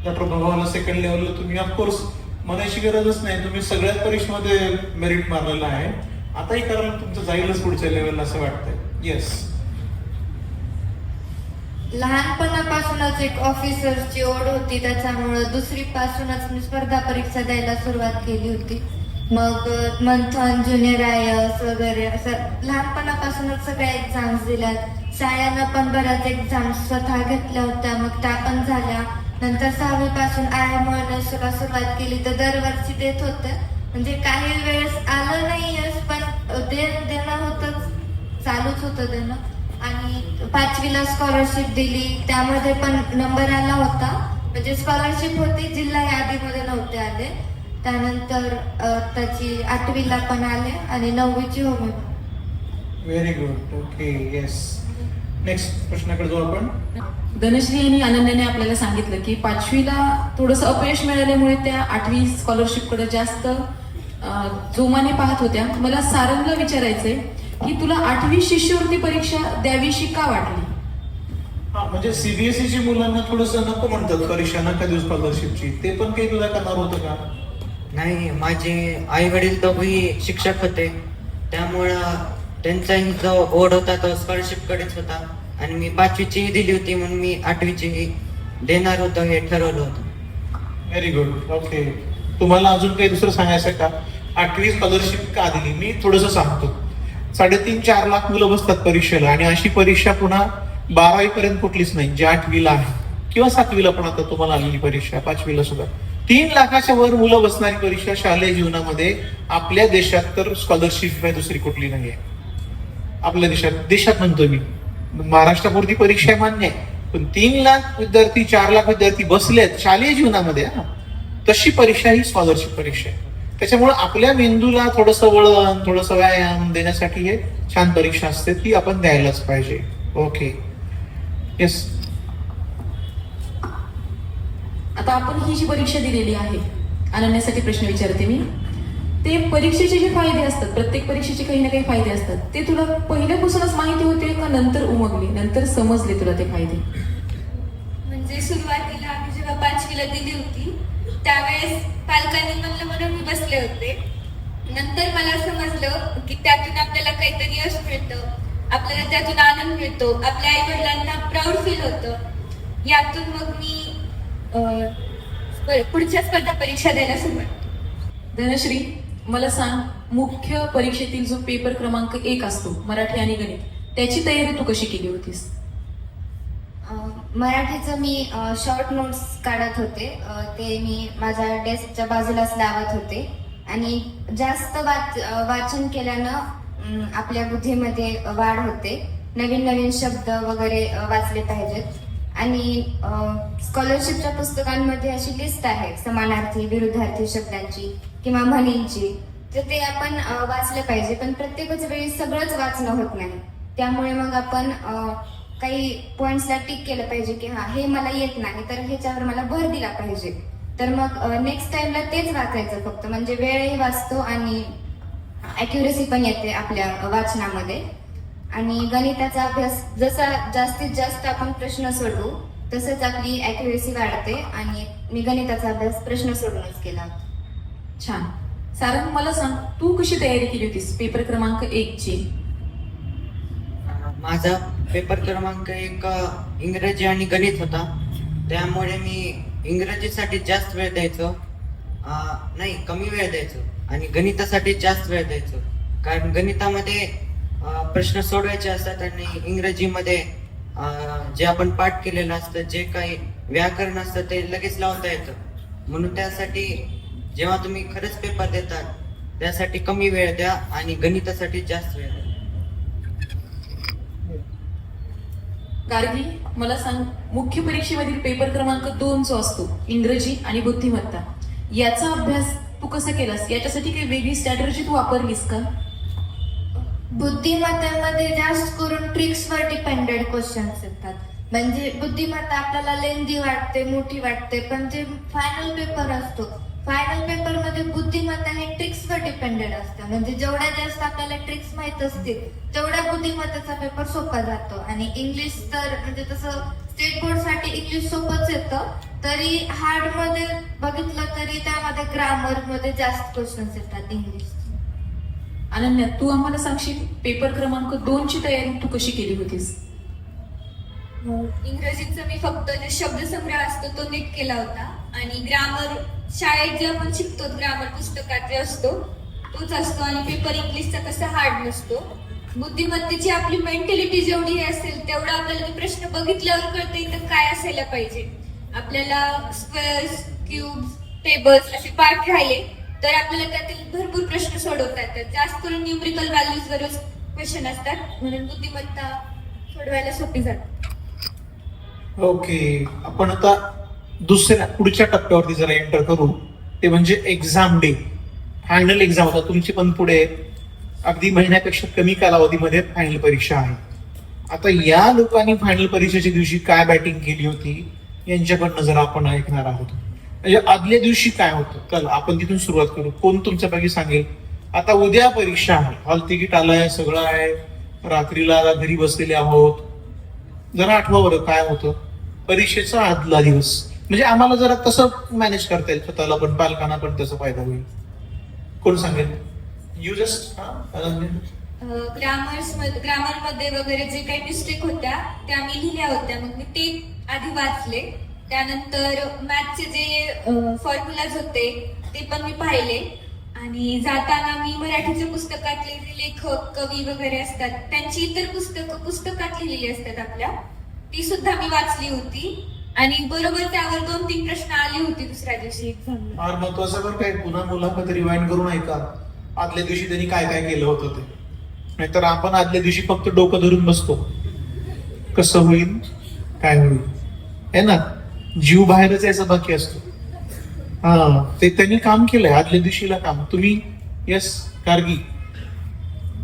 डॉक्टर प्रभावाला सेकंड लेवलला तुम्ही ऑफकोर्स म्हणायची गरजच नाही, तुम्ही सगळ्याच परीक्षेमध्ये मेरिट मारलेलं आहे. आताही करायला तुमचं जाईलच पुढच्या लेवलला असं वाटतंय. येस. लहानपणापासूनच एक ऑफिसरची ओढ होती, त्याच्यामुळं 2री पासूनच मी स्पर्धा परीक्षा द्यायला सुरुवात केली होती. मग मंथन, ज्युनियर IAS वगैरे असं लहानपणापासूनच सगळ्या एक्झाम्स दिल्यात. शाळेनं पण बऱ्याच एक्झाम्स स्वतः घेतल्या होत्या, मग त्या पण झाल्या. नंतर 6वी पासून IMO, NSOला सुरुवात केली तर दरवर्षी देत होते. म्हणजे काही वेळेस आलं नाही यश, पण देणं होतंच, चालूच होतं देणं. आणि 5वीला स्कॉलरशिप दिली, त्यामध्ये पण नंबर आला होता. म्हणजे स्कॉलरशिप होती, जिल्हा यादीमध्ये नव्हते आले. त्यानंतर त्याची 8वीला पण आले आणि 9वीची होमी. Very good. Okay. Yes. Next प्रश्नाकडे जाऊ आपण. धनश्री आणि अनन्याने आपल्याला सांगितलं की 5वीला थोडंसं अपयश मिळाल्यामुळे त्या 8वी स्कॉलरशिपकडे जास्त जोमाने पाहत होत्या. मला सारंगला विचारायचंय की तुला 8वी शिष्यवृत्ती परीक्षा द्यावीशी का वाटली? हा, म्हणजे सीबीएसईची मुलांना थोडस नको म्हणतात परीक्षा नका देऊ स्कॉलरशिपची. ते पण काही तुला करणार होतं का? नाही, माझे आई वडील दोघेही शिक्षक होते, त्यामुळं त्यांचाही जो ओढ होता तो स्कॉलरशिप कडेच होता. आणि मी 5वीचीही दिली होती, म्हणून मी 8वीचीही देणार होतो हे ठरवलं होतं. Very good. ओके. तुम्हाला अजून काही दुसरं सांगायचं आहे का? 8वी स्कॉलरशिप का दिली मी थोडंसं सांगतो. 3.5-4 लाख मुलं बसतात परीक्षेला, आणि अशी परीक्षा पुन्हा 12वी पर्यंत कुठलीच नाही, जी 8वीला आहे किंवा 7वीला पण आता तुम्हाला आलेली परीक्षा, 5वीला सुद्धा. 3 लाखाच्या वर मुलं बसणारी परीक्षा शालेय जीवनामध्ये आपल्या देशात तर स्कॉलरशिप शिवाय दुसरी कुठली नाही आहे. आपल्या देशात म्हणतोय मी, महाराष्ट्रापुरती परीक्षा मान्य आहे, पण 3 लाख विद्यार्थी, 4 लाख विद्यार्थी बसलेत शालेय जीवनामध्ये, तशी परीक्षा ही स्कॉलरशिप परीक्षा आहे. त्याच्यामुळे आपल्या मेंदूला थोडंसं वळण, थोडंसं व्यायाम देण्यासाठी हे छान परीक्षा असते, ती आपण द्यायलाच पाहिजे. Okay, yes. आता आपण ही जी परीक्षा दिलेली आहे, अनन्यासाठी प्रश्न विचारते मी. ते परीक्षेचे जे फायदे असतात, प्रत्येक परीक्षेचे काही ना काही फायदे असतात, ते तुला पहिल्यापासूनच माहिती होते का नंतर उमगले, नंतर समजले तुला ते फायदे? म्हणजे सुरुवातीला आम्ही जेव्हा 5वीला दिली होती त्यावेळेस पालकांनी म्हणून मी बसले होते. नंतर मला समजलं की त्यातून आपल्याला काहीतरी यश मिळतं, आपल्याला त्यातून आनंद मिळतो, आपल्या आई वडिलांना प्राऊड फील होतं. यातून मग मी पुढच्या स्पर्धा परीक्षा द्यायला सुरुवात. धनश्री, मला सांग, मुख्य परीक्षेतील जो पेपर क्रमांक 1 असतो, मराठी आणि गणित, त्याची तयारी तू कशी केली होतीस? मराठीचं मी शॉर्ट नोट्स काढत होते. ते मी माझ्या डेस्कच्या बाजूलाच लावत होते. आणि जास्त वाचन केल्यानं आपल्या बुद्धीमध्ये वाढ होते. नवीन नवीन शब्द वगैरे वाचले पाहिजेत. आणि स्कॉलरशिपच्या पुस्तकांमध्ये अशी लिस्ट आहे समानार्थी, विरुद्धार्थी शब्दांची किंवा म्हणींची, तर ते आपण वाचले पाहिजे. पण प्रत्येकच वेळी सगळंच वाचणं होत नाही. त्यामुळे मग आपण काही पॉइंट्सला टिक केलं पाहिजे की हा, हे मला येत नाही, तर ह्याच्यावर मला भर दिला पाहिजे. तर मग नेक्स्ट टाइमला तेच वाचायचं फक्त, म्हणजे वेळही वाचतो आणि ॲक्युरेसी पण येते आपल्या वाचनामध्ये. आणि गणिताचा अभ्यास जसा जास्तीत जास्त आपण प्रश्न सोडवू तसंच आपली ॲक्युरेसी वाढते. आणि मी गणिताचा अभ्यास प्रश्न सोडूनच केला. छान. सारंग, मला सांग, तू कशी तयारी केली होतीस पेपर क्रमांक 1 ची? माझा पेपर क्रमांक 1 इंग्रजी आणि गणित होता. त्यामुळे मी इंग्रजीसाठी जास्त वेळ द्यायचो, कमी वेळ द्यायचो, आणि गणितासाठी जास्त वेळ द्यायचो. कारण गणितामध्ये प्रश्न सोडवायचे असतात आणि इंग्रजीमध्ये जे आपण पाठ केलेलं असतं, जे काही व्याकरण असतं ते लगेच लावता येतं. म्हणून त्यासाठी जेव्हा तुम्ही खरंच पेपर देतात त्यासाठी कमी वेळ द्या आणि गणितासाठी जास्त वेळ द्या. गार्गी, मला सांग, मुख्य परीक्षेमधील पेपर क्रमांक 2 जो असतो, इंग्रजी आणि बुद्धिमत्ता, याचा अभ्यास तू कसा केलास? याच्यासाठी काही वेगळी स्ट्रॅटेजी तू वापरलीस का? बुद्धिमत्तेमध्ये जास्त करून ट्रिक्सवर डिपेंडेड क्वेश्चन्स येतात. म्हणजे बुद्धिमत्ता आपल्याला लेंदी वाटते, मोठी वाटते, पण जे फायनल पेपर असतो, फायनल पेपर मध्ये बुद्धिमत्ता हे ट्रिक्सवर डिपेंडेड असतं. म्हणजे जेवढ्या जास्त आपल्याला ट्रिक्स माहित असतील तेवढ्या बुद्धिमत्तेचा पेपर सोपा जातो. आणि इंग्लिश तर म्हणजे तसं स्टेट बोर्ड साठी इंग्लिश सोपंच येतं, तरी हार्ड मध्ये बघितलं तरी त्यामध्ये ग्रामर मध्ये जास्त क्वेश्चन्स येतात इंग्लिश. अनन्या, तू आम्हाला सांगशील पेपर क्रमांक 2 ची तयारी तू कशी केली होतीस? इंग्रजीचं मी फक्त जे शब्दसंग्रह असतो तो नीट केला होता. आणि ग्रामर शाळेत जे आपण शिकतो, ग्रामर पुस्तकात जे असतो तोच असतो. आणि पेपर इंग्लिशचा कसा हार्ड नसतो. बुद्धिमत्तेची आपली मेंटॅलिटी जेवढी असेल तेवढं आपल्याला ते प्रश्न बघितल्यावर कळतं इथं काय असायला पाहिजे. आपल्याला स्क्वेअर्स, क्यूब्स, टेबल्स असे पाठ राहिले तर आपल्याला त्यातील भरपूर प्रश्न सोडवता येतात. जास्त करून न्यूमरिकल व्हॅल्यूज वरच क्वेश्चन असतात, म्हणून बुद्धिमत्ता सोडवायला सोपी जाते. ओके, आपण आता दुसऱ्या पुढच्या टप्प्यावरती जरा एंटर करू. ते म्हणजे एक्झाम डे, फायनल एक्झाम होता तुमची, पण पुढे अगदी महिन्यापेक्षा कमी कालावधीमध्ये फायनल परीक्षा आहे. आता या लोकांनी फायनल परीक्षेच्या दिवशी काय बॅटिंग केली होती यांच्याकडनं जरा आपण ऐकणार आहोत. म्हणजे आदल्या दिवशी काय होतं, चल आपण तिथून सुरुवात करू. कोण तुमच्यापैकी सांगेल? आता उद्या परीक्षा आहे, हॉल तिकीट आलंय, सगळं आहे, रात्रीला घरी बसलेले आहोत. जरा आठवा बरं काय होतं परीक्षेचा आदला दिवस. म्हणजे आम्हाला जरा कसं मॅनेज करता येईल स्वतःला, पण पालकांना पण त्याचा फायदा होईल. कोण सांगेल? You just. ग्रामरमध्ये वगैरे जे काही मिस्टेक होत्या त्या मी लिहिल्या होत्या. मग मी ते आधी वाचले. त्यानंतर मॅथचे जे फॉर्म्युलाज होते ते पण मी पाहिले. आणि जाताना मी मराठीच्या पुस्तकातले जे लेखक कवी वगैरे असतात त्यांची इतर पुस्तकात लिहिलेली असतात आपल्या, ती सुद्धा मी वाचली होती. आणि बरोबर त्यावर 2-3 प्रश्न आले होते दुसऱ्या दिवशी एक्झामला. फार महत्वाचं बरं काय, पुन्हा मुलाखत रिवाइंड करून ऐका आदल्या दिवशी त्यांनी काय काय केलं होतं ते. नाहीतर आपण आदल्या दिवशी फक्त डोकं धरून बसतो, कसं होईल काय होईल, है ना, जीव बाहेरच यायचा बाकी असतो. हा, ते त्यांनी काम केलंय आदल्या दिवशीला काम. तुम्ही यस गार्गी?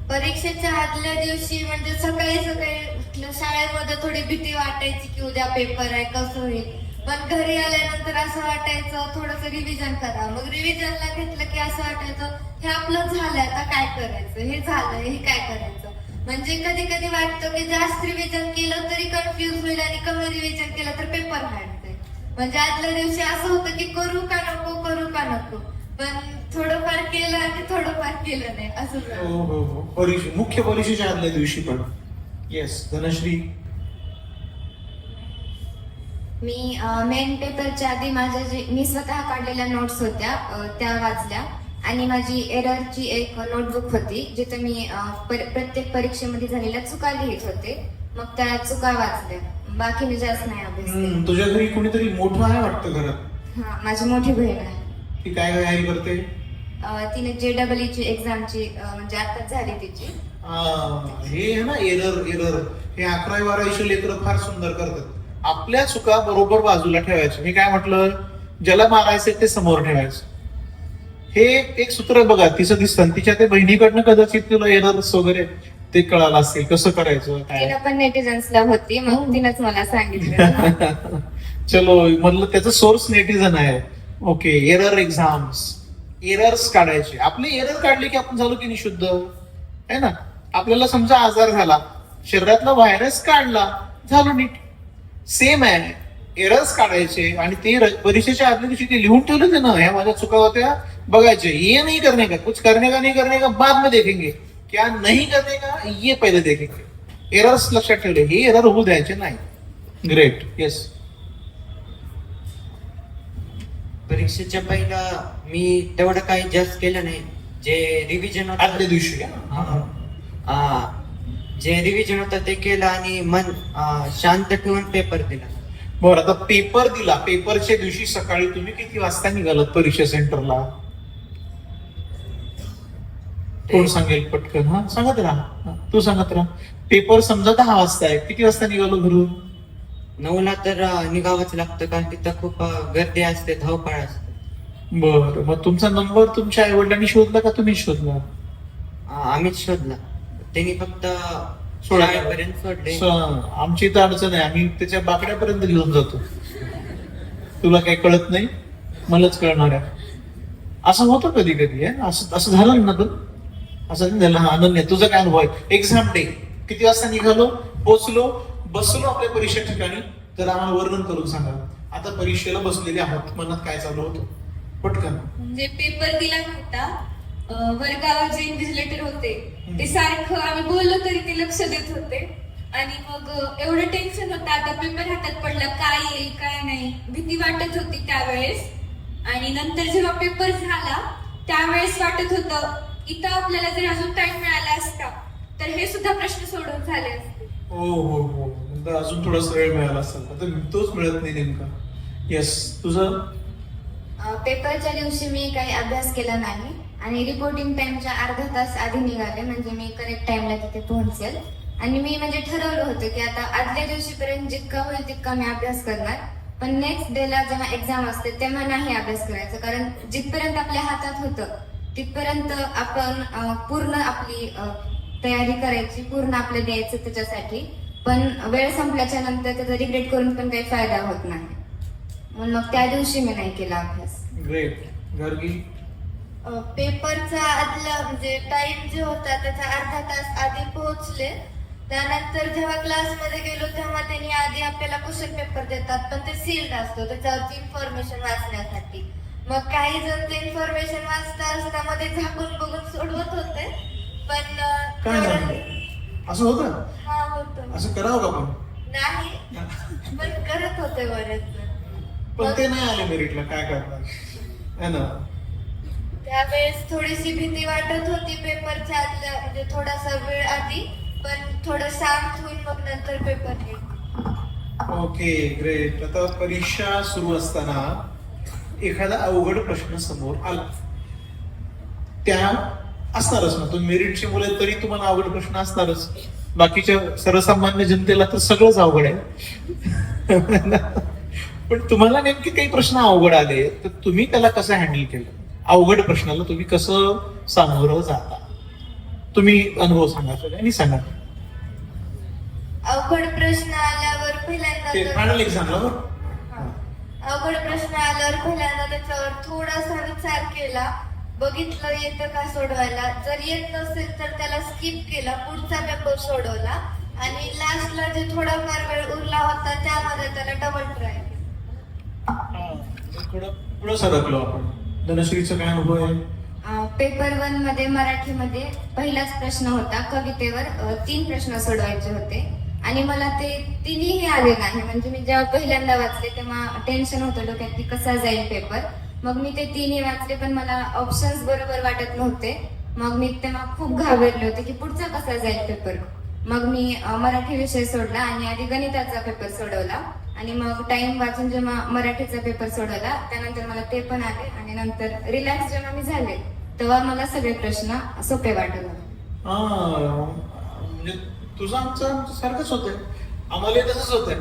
परीक्षेच्या आदल्या दिवशी म्हणजे सकाळी उठलं, शाळेमध्ये थोडी भीती वाटायची की उद्या पेपर आहे कसं होईल. पण घरी आल्यानंतर असं वाटायचं थोडस रिव्हिजन करा. मग रिव्हिजनला घेतलं की असं वाटायचं हे आपलं झालंय, आता काय करायचं, हे झालंय हे काय करायचं. म्हणजे कधी कधी वाटतं की जास्त रिव्हिजन केलं तरी कन्फ्युज होईल आणि कमी रिव्हिजन केलं तर पेपर हार्ड जाईल. म्हणजे आदल्या दिवशी असं होतं की करू का नको, पण थोडंफार केलं आणि थोडंफार केलं नाही असं झालं. हो हो हो, मुख्य परीक्षेच्या आदल्या दिवशी पण. येस धनश्री? मी मेन पेपरच्या आधी मी स्वतः काढलेल्या नोट्स होत्या त्या वाचल्या. आणि माझी एररची एक नोटबुक होती जिथे मी प्रत्येक परीक्षेमध्ये झालेल्या चुका लिहित होते. मग त्या चुका वाचल्या. बाकी मी जास्त नाही अभ्यास केला. तुझ्या घरी कोणीतरी मोठं आहे वाटतं घरात? हा, माझी मोठी बहीण आहे. ती काय काय आई करते? तिने JEE एक्झामची म्हणजे आताच झाली तिची. हे आहे ना एरर हे 11वी-12वीचे लेकरं फार सुंदर करतात. आपल्या चुका बरोबर बाजूला ठेवायच्या. मी काय म्हटलं, ज्याला मारायचं ते समोर ठेवायचं. हे एक सूत्र बघा, तिचं दिसतं. तिच्या ते बहिणीकडनं कदाचित तुला एरर्स वगैरे ते कळालं असेल कसं करायचं काय. तिनं पण नेटिझन्सला होती, मग तिनंच मला सांगितलं. चलो, म्हणलं त्याचं सोर्स नेटिझन आहे. ओके, एरर्स काढायचे. आपले एरर काढले की आपण झालो की निशुद्ध, है ना. आपल्याला समजा आजार झाला, शरीरातला व्हायरस काढला, झालो नीट. सेम आहे, एरर्स काढायचे आणि ते परीक्षेच्या आदल्या दिवशी ते लिहून ठेवलं ते ना, ह्या माझ्या चुका होत्या बघायचे. ये नहीं करने का, कुछ करने का नहीं करने का बाद में देखेंगे, क्या नहीं करने का ये पहिले देखेंगे. एरर्स लक्षात ठेवले, हे एरर होऊ द्यायचे नाही. ग्रेट. येस? परीक्षेच्या पहिला मी तेवढं काही जास्त केलं नाही. जे रिव्हिजन आदल्या दिवशी जे रिव्हिजन होतं ते केलं आणि मन शांत ठेवून पेपर दिला. बरं, आता पेपर दिला. पेपरच्या दिवशी सकाळी तुम्ही किती वाजता निघालात परीक्षा सेंटरला? कोण सांगेल पटकन? हा, सांगत राहा, तू सांगत राहा. पेपर समजा 10 वाजता आहे, किती वाजता निघालो घरून? 9ला तर निघावंच लागतं कारण तिथं खूप गर्दी असते, धावपळ असते. बरं, मग तुमचा नंबर तुमच्या आई वडिलांनी शोधला का तुम्ही शोधला? आम्हीच शोधला. त्यांनी फक्त सोडा. शाळेपर्यंत सोडले. आमची इथं अडचण आहे, आम्ही त्याच्या बाकड्यापर्यंत घेऊन जातो. तुला काही कळत नाही, मलाच कळणार आहे. असं होतं कधी कधी. असं झालं ना तर असं नाही झालं. हा, अनन्या तुझा काय अनुभव आहे? एक्झाम डे किती वाजता निघालो, पोहोचलो, बसलो आपल्या परीक्षा ठिकाणी, तर आम्हाला वर्णन करून सांगा. आता परीक्षेला बसलेले आहोत, मनात काय चालू होतं पटकन? म्हणजे पेपर दिला नव्हता, वर्गावर जे इन्व्हिजिलेटर होते ते सारखं आम्ही बोललो तरी ते लक्ष देत होते. आणि मग एवढं टेन्शन होतं, आता पेपर हातात पडला, काय येईल काय नाही, भीती वाटत होती त्यावेळेस. आणि नंतर जेव्हा पेपर झाला त्यावेळेस वाटत होतं इथं आपल्याला जर अजून टाइम मिळाला असता तर हे सुद्धा प्रश्न सोडून झाले असते. हो हो हो, अजून थोडासा वेळ मिळाला असेल, आता तोच मिळत नाही नेमका. येस, तुझं? पेपरच्या दिवशी मी काही अभ्यास केला नाही आणि रिपोर्टिंग टाइमच्या अर्धा तास आधी निघाले, म्हणजे मी करेक्ट टाइमला तिथे पोहोचेल. आणि मी म्हणजे ठरवलं होतं की आता आदल्या दिवशीपर्यंत जितका होईल तितका मी अभ्यास करणार, पण नेक्स्ट डेला जेव्हा एक्झाम असते तेव्हा नाही अभ्यास करायचा. कारण जिथपर्यंत आपल्या हातात होतं तिथपर्यंत आपण पूर्ण आपली तयारी करायची, पूर्ण आपलं द्यायचं त्याच्यासाठी. पण वेळ संपल्याच्या नंतर त्याचा रिग्रेट करून पण काही फायदा होत नाही, म्हणून मग त्या दिवशी मी नाही केला अभ्यास. ग्रेट. गर्गी? पेपरचा आदला म्हणजे टाइम जे होता त्याचा अर्धा तास आधी पोहोचले. त्यानंतर जेव्हा क्लासमध्ये गेलो तेव्हा त्यांनी आधी आपल्याला क्वेश्चन पेपर देतात, पण ते सील्ड असतो, त्याच्यावरती इन्फॉर्मेशन वाचण्यासाठी. मग काही जण ते इन्फॉर्मेशन वाचता असता मध्ये झाकून बघून सोडवत होते, पण काय झालं? असं होतं? हा होतं. असं करावं का पण? नाही, पण करत होते बरेच जण. पण ते नाही आले मेरिटला, काय करणार, है ना. त्यावेळेस थोडीशी भीती वाटत होती पेपरच्या आदल्या म्हणजे थोडासा वेळ आधी, पण थोडं शांत होऊन मग नंतर पेपर घेतला. Okay, great. आता परीक्षा सुरू असताना एखादा अवघड प्रश्न समोर आला, त्या असणारच ना, तुम्ही मेरिटची मुलं आहेत तरी तुम्हाला अवघड प्रश्न असणारच. बाकीच्या सर्वसामान्य जनतेला तर सगळंच अवघड आहे. पण तुम्हाला नेमके काही प्रश्न अवघड आले तर तुम्ही त्याला कसं हँडल केलं? अवघड प्रश्नाला तुम्ही कसं सामोरं जाता? तुम्ही अनुभव सांगा आणि सांगा. अवघड प्रश्न आल्यावर पहिल्यांदा ते तर- फायनल एक्झामला बरं. अवघड प्रश्न आल्यावर पहिल्यांदा त्याच्यावर थोडासा विचार केला, बघितलं येतं का सोडवायला. जर येत नसेल तर त्याला स्किप केला, पुढचा पेपर सोडवला आणि लास्टला जे थोडाफार वेळ उरला होता त्यामध्ये त्याला डबल ट्राय केला. थोडं पुढं सरकलो आपण. धनश्रीचा काय अनुभव आहे? पेपर 1 मध्ये मराठीमध्ये पहिलाच प्रश्न होता. कवितेवर 3 प्रश्न सोडवायचे होते आणि मला ते तिन्ही आले नाही. म्हणजे मी जेव्हा पहिल्यांदा वाचले तेव्हा टेन्शन होतं डोक्यात की कसा जाईल पेपर. मग मी ते तिन्ही वाचले पण मला ऑप्शन्स बरोबर वाटत नव्हते. मग मी तेव्हा खूप घाबरले होते की पुढचा कसा जाईल पेपर. मग मी मराठी विषय सोडला आणि आधी गणिताचा पेपर सोडवला आणि मग टाइम वाचून जेव्हा मराठीचा पेपर सोडवला त्यानंतर मला ते पण आले आणि नंतर रिलॅक्स जेव्हा मी झाले तेव्हा मला सगळे प्रश्न सोपे वाटत होते. म्हणजे तुझं आमचं सारखंच होतंय. आम्हाला तसंच होतंय.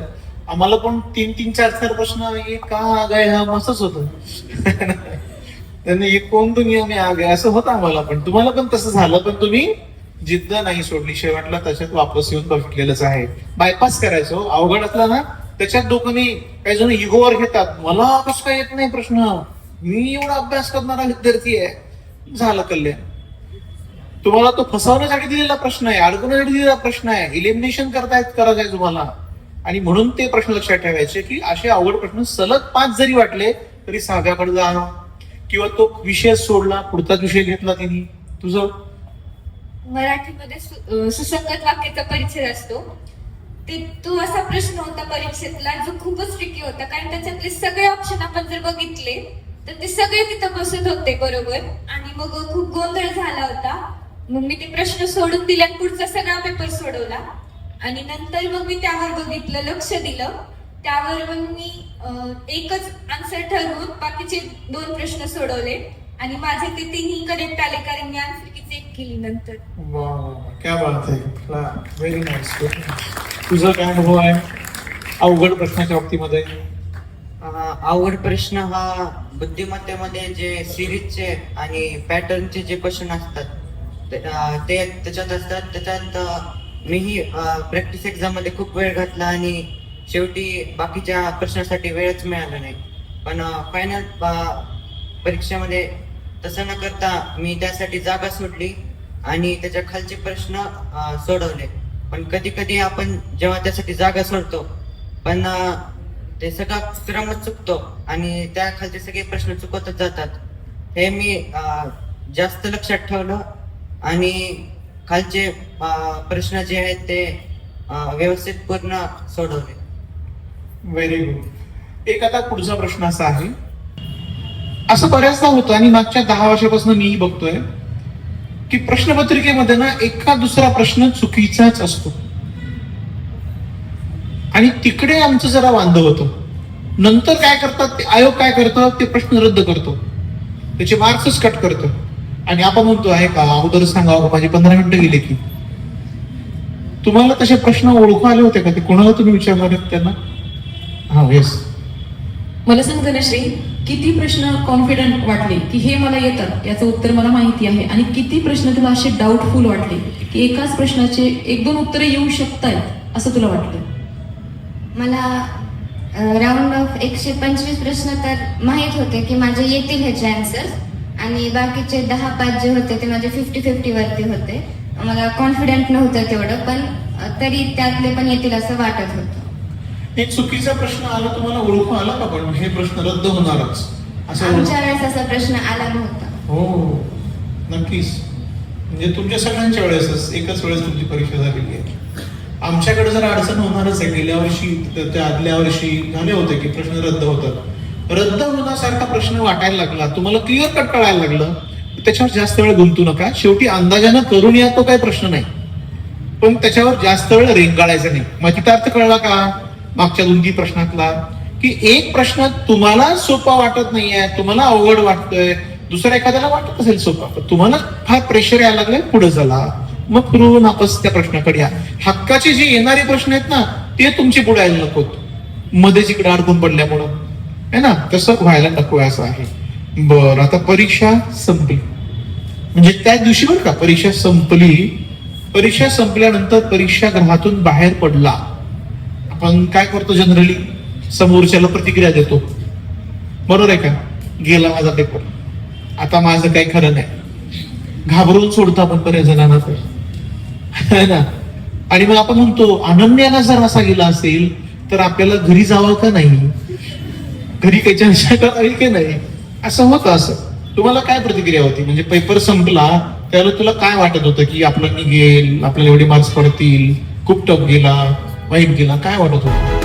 आम्हाला पण 3-3, 4-4 प्रश्न ये का आ गए हम असंच होतं. त्यांनी कोण दुनिया में आ गए असं होतं आम्हाला पण. तुम्हाला पण तसं झालं पण तुम्ही जिद्द नाही सोडली. शेवटला त्याच्यात वापस येऊन बघितलेलंच आहे. बायपास करायचो. अवघड असला ना त्याच्यात डोकं काही जण इगोवर घेतात. मला कसं काय येत नाही प्रश्न, मी एवढा अभ्यास करणारा विद्यार्थी आहे. झालं कल्याण. तुम्हाला तो फसवण्यासाठी दिलेला प्रश्न आहे, अडकवण्यासाठी दिलेला प्रश्न आहे. इलिमिनेशन करायचंय तुम्हाला. आणि म्हणून ते प्रश्न लक्षात ठेवायचे की असे अवघड प्रश्न सलग 5 जरी वाटले तरी 6व्याकडे जा, किंवा तो विषय सोडला पुढचाच विषय घेतला तिने. तुझं मराठीमध्ये सुसंगत वाक्याचा परिच्छेद असतो. तो असा प्रश्न होता परीक्षेतला जो खूपच ट्रिकी होता, कारण त्याच्यातले सगळे ऑप्शन आपण जर बघितले तर ते सगळे तिथं बसत होते बरोबर. आणि मग खूप गोंधळ झाला होता. मग मी ते प्रश्न सोडून दिले आणि पुढचा सगळा पेपर सोडवला आणि नंतर मग मी त्यावर बघितलं, लक्ष दिलं. त्यावर मग मी एकच आन्सर ठरवून बाकीचे 2 प्रश्न सोडवले आणि माझे ते 3ही करेक्ट आले कारण मी आन्सर की चेक केली नंतर. वा, क्या बात आहे. Very nice. तुझा काय अनुभव आहे अवघड प्रश्नाच्या बाबतीमध्ये? अवघड प्रश्न हा बुद्धिमत्तेमध्ये जे सिरीजचे आणि पॅटर्नचे जे क्वेश्चन असतात ते त्याच्यात असतात. त्याच्यात मीही प्रॅक्टिस एक्झाम मध्ये खूप वेळ घातला आणि शेवटी बाकीच्या प्रश्नासाठी वेळच मिळाला नाही. पण फायनल परीक्षेमध्ये तसं न करता मी त्यासाठी जागा सोडली आणि त्याच्या खालचे प्रश्न सोडवले. पण कधी कधी आपण जेव्हा त्यासाठी जागा सोडतो पण ते सगळा क्रमच चुकतो आणि त्या खालचे सगळे प्रश्न चुकतच जातात. हे मी जास्त लक्षात ठेवलं आणि खालचे प्रश्न जे आहेत ते व्यवस्थित पूर्ण सोडवले. Very good. एक आता पुढचा प्रश्न असा आहे, असं बऱ्याचदा होतं आणि मागच्या 10 वर्षापासून मीही बघतोय की प्रश्नपत्रिकेमध्ये ना एका दुसरा प्रश्न चुकीचाच असतो आणि तिकडे आमचं जरा वांद होतं. नंतर काय करतात ते आयोग, काय करतं ते प्रश्न रद्द करतो, त्याचे मार्क्सच कट करतो आणि आपण म्हणतो आहे का अगोदर सांगावं, माझे 15 मिनिटं गेले की. तुम्हाला तसे प्रश्न ओळखू आले होते का? ते कोणाला तुम्ही विचारणार आहेत त्यांना? हा, येस. मला सांग धनश्री, किती प्रश्न कॉन्फिडंट वाटले की हे मला येतात, याचं उत्तर मला माहिती आहे, आणि किती प्रश्न तुला असे डाऊटफुल वाटले की एकाच प्रश्नाचे 1-2 उत्तरे येऊ शकतायत असं तुला वाटलं? मला राऊंड ऑफ 125 प्रश्न तर माहित होते की माझे येतील ह्याचे आन्सर्स आणि बाकीचे 10-5 जे होते ते माझे 50-50 वरती होते. मला कॉन्फिडंट नव्हतं तेवढं, पण तरी त्यातले पण येतील असं वाटत होतं. एक चुकीचा प्रश्न आला, तुम्हाला ओळखू आला का? पण हे प्रश्न रद्द होणारच असं आमच्या वेळेस असा प्रश्न आला नव्हता. हो, नक्कीच. म्हणजे तुमच्या सगळ्यांच्या वेळेसच एकच वेळेस तुमची परीक्षा झालेली आहे. आमच्याकडे जर अडचण होणारच आहे. गेल्या वर्षी त्या आदल्या वर्षी झाले होते की प्रश्न रद्द होतात. रद्द होण्यासारखा प्रश्न वाटायला लागला, तुम्हाला क्लिअर कट कळायला लागलं त्याच्यावर जास्त वेळ गुंतू नका. शेवटी अंदाजानं करून या तो काही प्रश्न नाही, पण त्याच्यावर जास्त वेळ रेंगाळायचा नाही. माझा अर्थ कळला का मागच्या 2-3 प्रश्नातला? की एक प्रश्न तुम्हाला सोपा वाटत नाहीये, तुम्हाला अवघड वाटतोय, दुसऱ्या एखाद्याला वाटत असेल सोपा, पण तुम्हाला फार प्रेशर यायला लागलंय, पुढे चला. मग फिरून वापस त्या प्रश्नाकडे या. हक्काचे जे येणारे प्रश्न आहेत ना, ते तुमचे पुढे यायला नकोत, मध्येच इकडे अडकून पडल्यामुळं, है ना. तसं व्हायला नको असं आहे. बरं, आता परीक्षा संपली, म्हणजे त्या दिवशी बरं का परीक्षा संपली. परीक्षा संपल्यानंतर परीक्षागृहातून बाहेर पडला, आपण काय करतो जनरली? समोरच्याला प्रतिक्रिया देतो, बरोबर आहे का? गेला माझा पेपर, आता माझं काही खरं नाही, घाबरून सोडतो आपण बऱ्याच जणांना तर, है ना. आणि मग आपण म्हणतो अनन्याला जर असा गेला असेल तर आपल्याला घरी जावं का नाही, घरी काही चर्चा करावी की नाही, असं होतं. असं तुम्हाला काय प्रतिक्रिया होती? म्हणजे पेपर संपला त्यावेळेला तुला काय वाटत होतं की आपलं निघेल, आपल्याला एवढे मार्क्स पडतील, खूप टफ गेला, वाईट गेला, काय वाटत होतं?